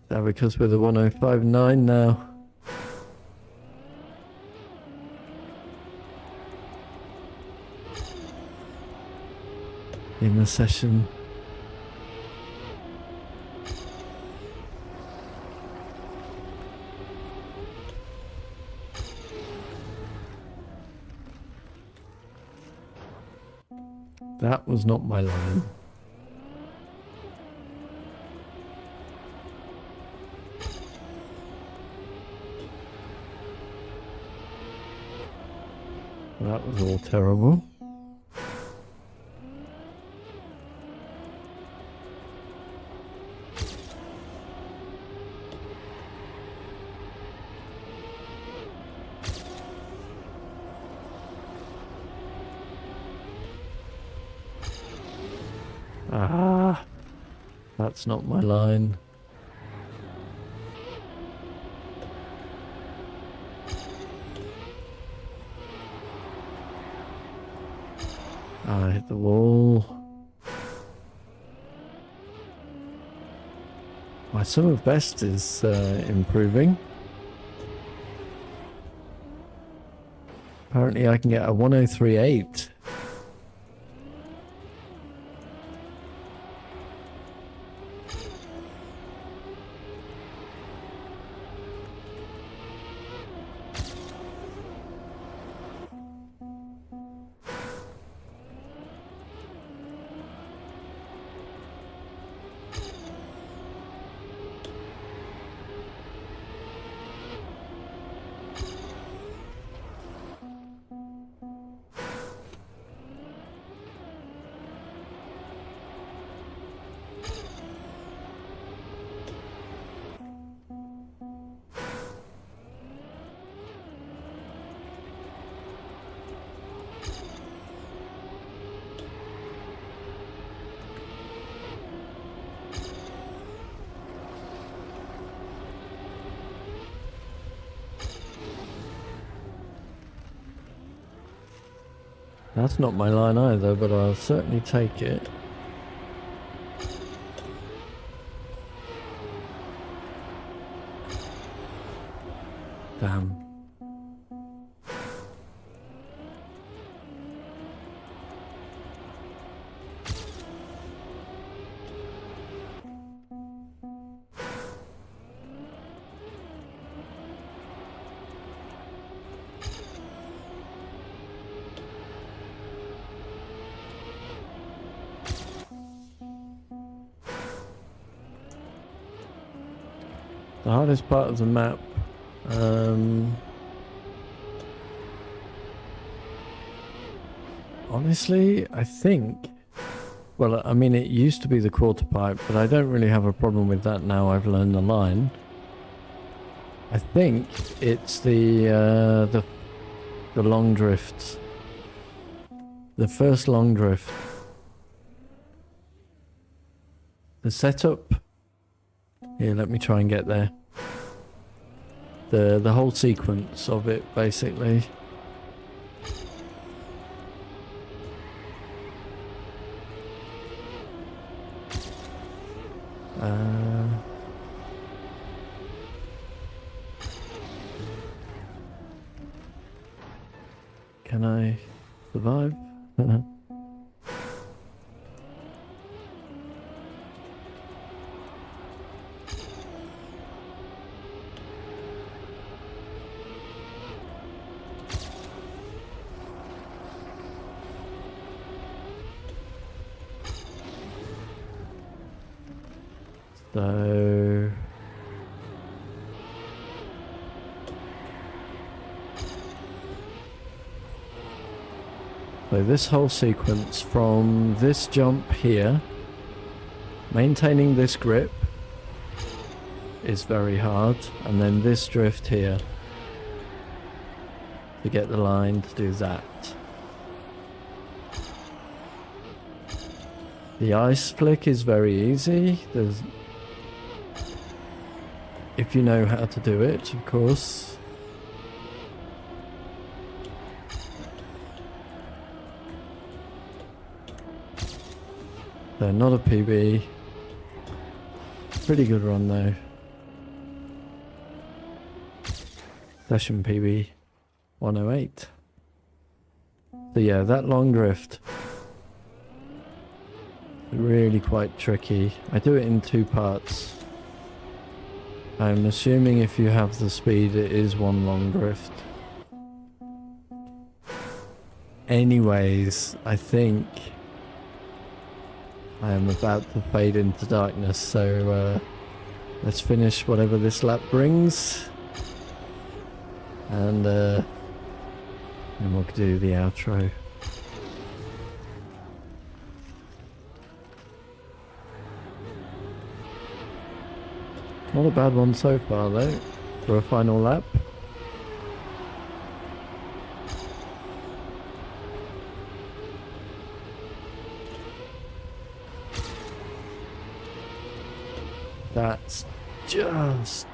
Now because we're the 105.9 now. In the session. That was not my line. That was all terrible. Ah, that's not my line. I hit the wall. My sum of best is improving. Apparently I can get a 103.8. That's not my line either, but I'll certainly take it. Damn. The hardest part of the map, honestly, I think, well, I mean, it used to be the quarter pipe, but I don't really have a problem with that now I've learned the line. I think it's the long drifts. The first long drift. The setup. Here, let me try and get there. The whole sequence of it, basically. Can I survive? So this whole sequence from this jump here, maintaining this grip is very hard, and then this drift here to get the line to do that. The ice flick is very easy. If you know how to do it, of course. So not a PB. Pretty good run though. Session PB 108. So yeah, that long drift. Really quite tricky. I do it in 2 parts. I'm assuming if you have the speed, it is one long drift. Anyways, I think I am about to fade into darkness, so let's finish whatever this lap brings. And then we'll do the outro. Not a bad one so far though, for a final lap. That's just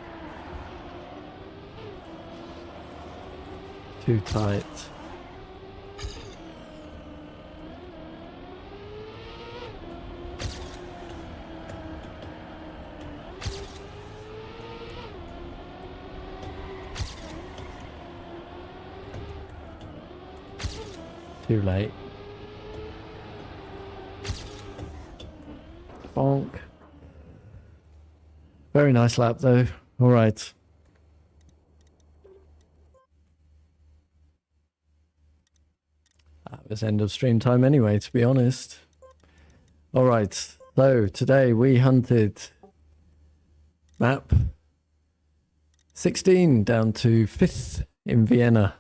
too tight. Too late. Bonk. Very nice lap though. All right. That was end of stream time anyway, to be honest. All right. So today we hunted map 16 down to 5th in Vienna.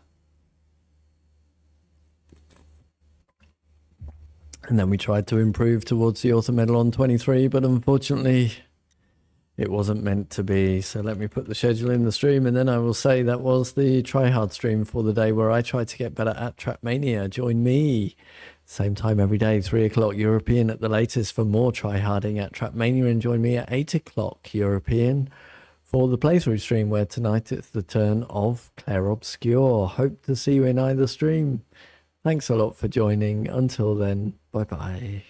And then we tried to improve towards the Autumn Medal on 23, but unfortunately it wasn't meant to be. So let me put the schedule in the stream, and then I will say that was the try hard stream for the day where I tried to get better at Trackmania. Join me same time every day, 3 o'clock European at the latest for more try harding at Trackmania, and join me at 8 o'clock European for the playthrough stream, where tonight it's the turn of Claire Obscure. Hope to see you in either stream. Thanks a lot for joining. Until then, bye-bye.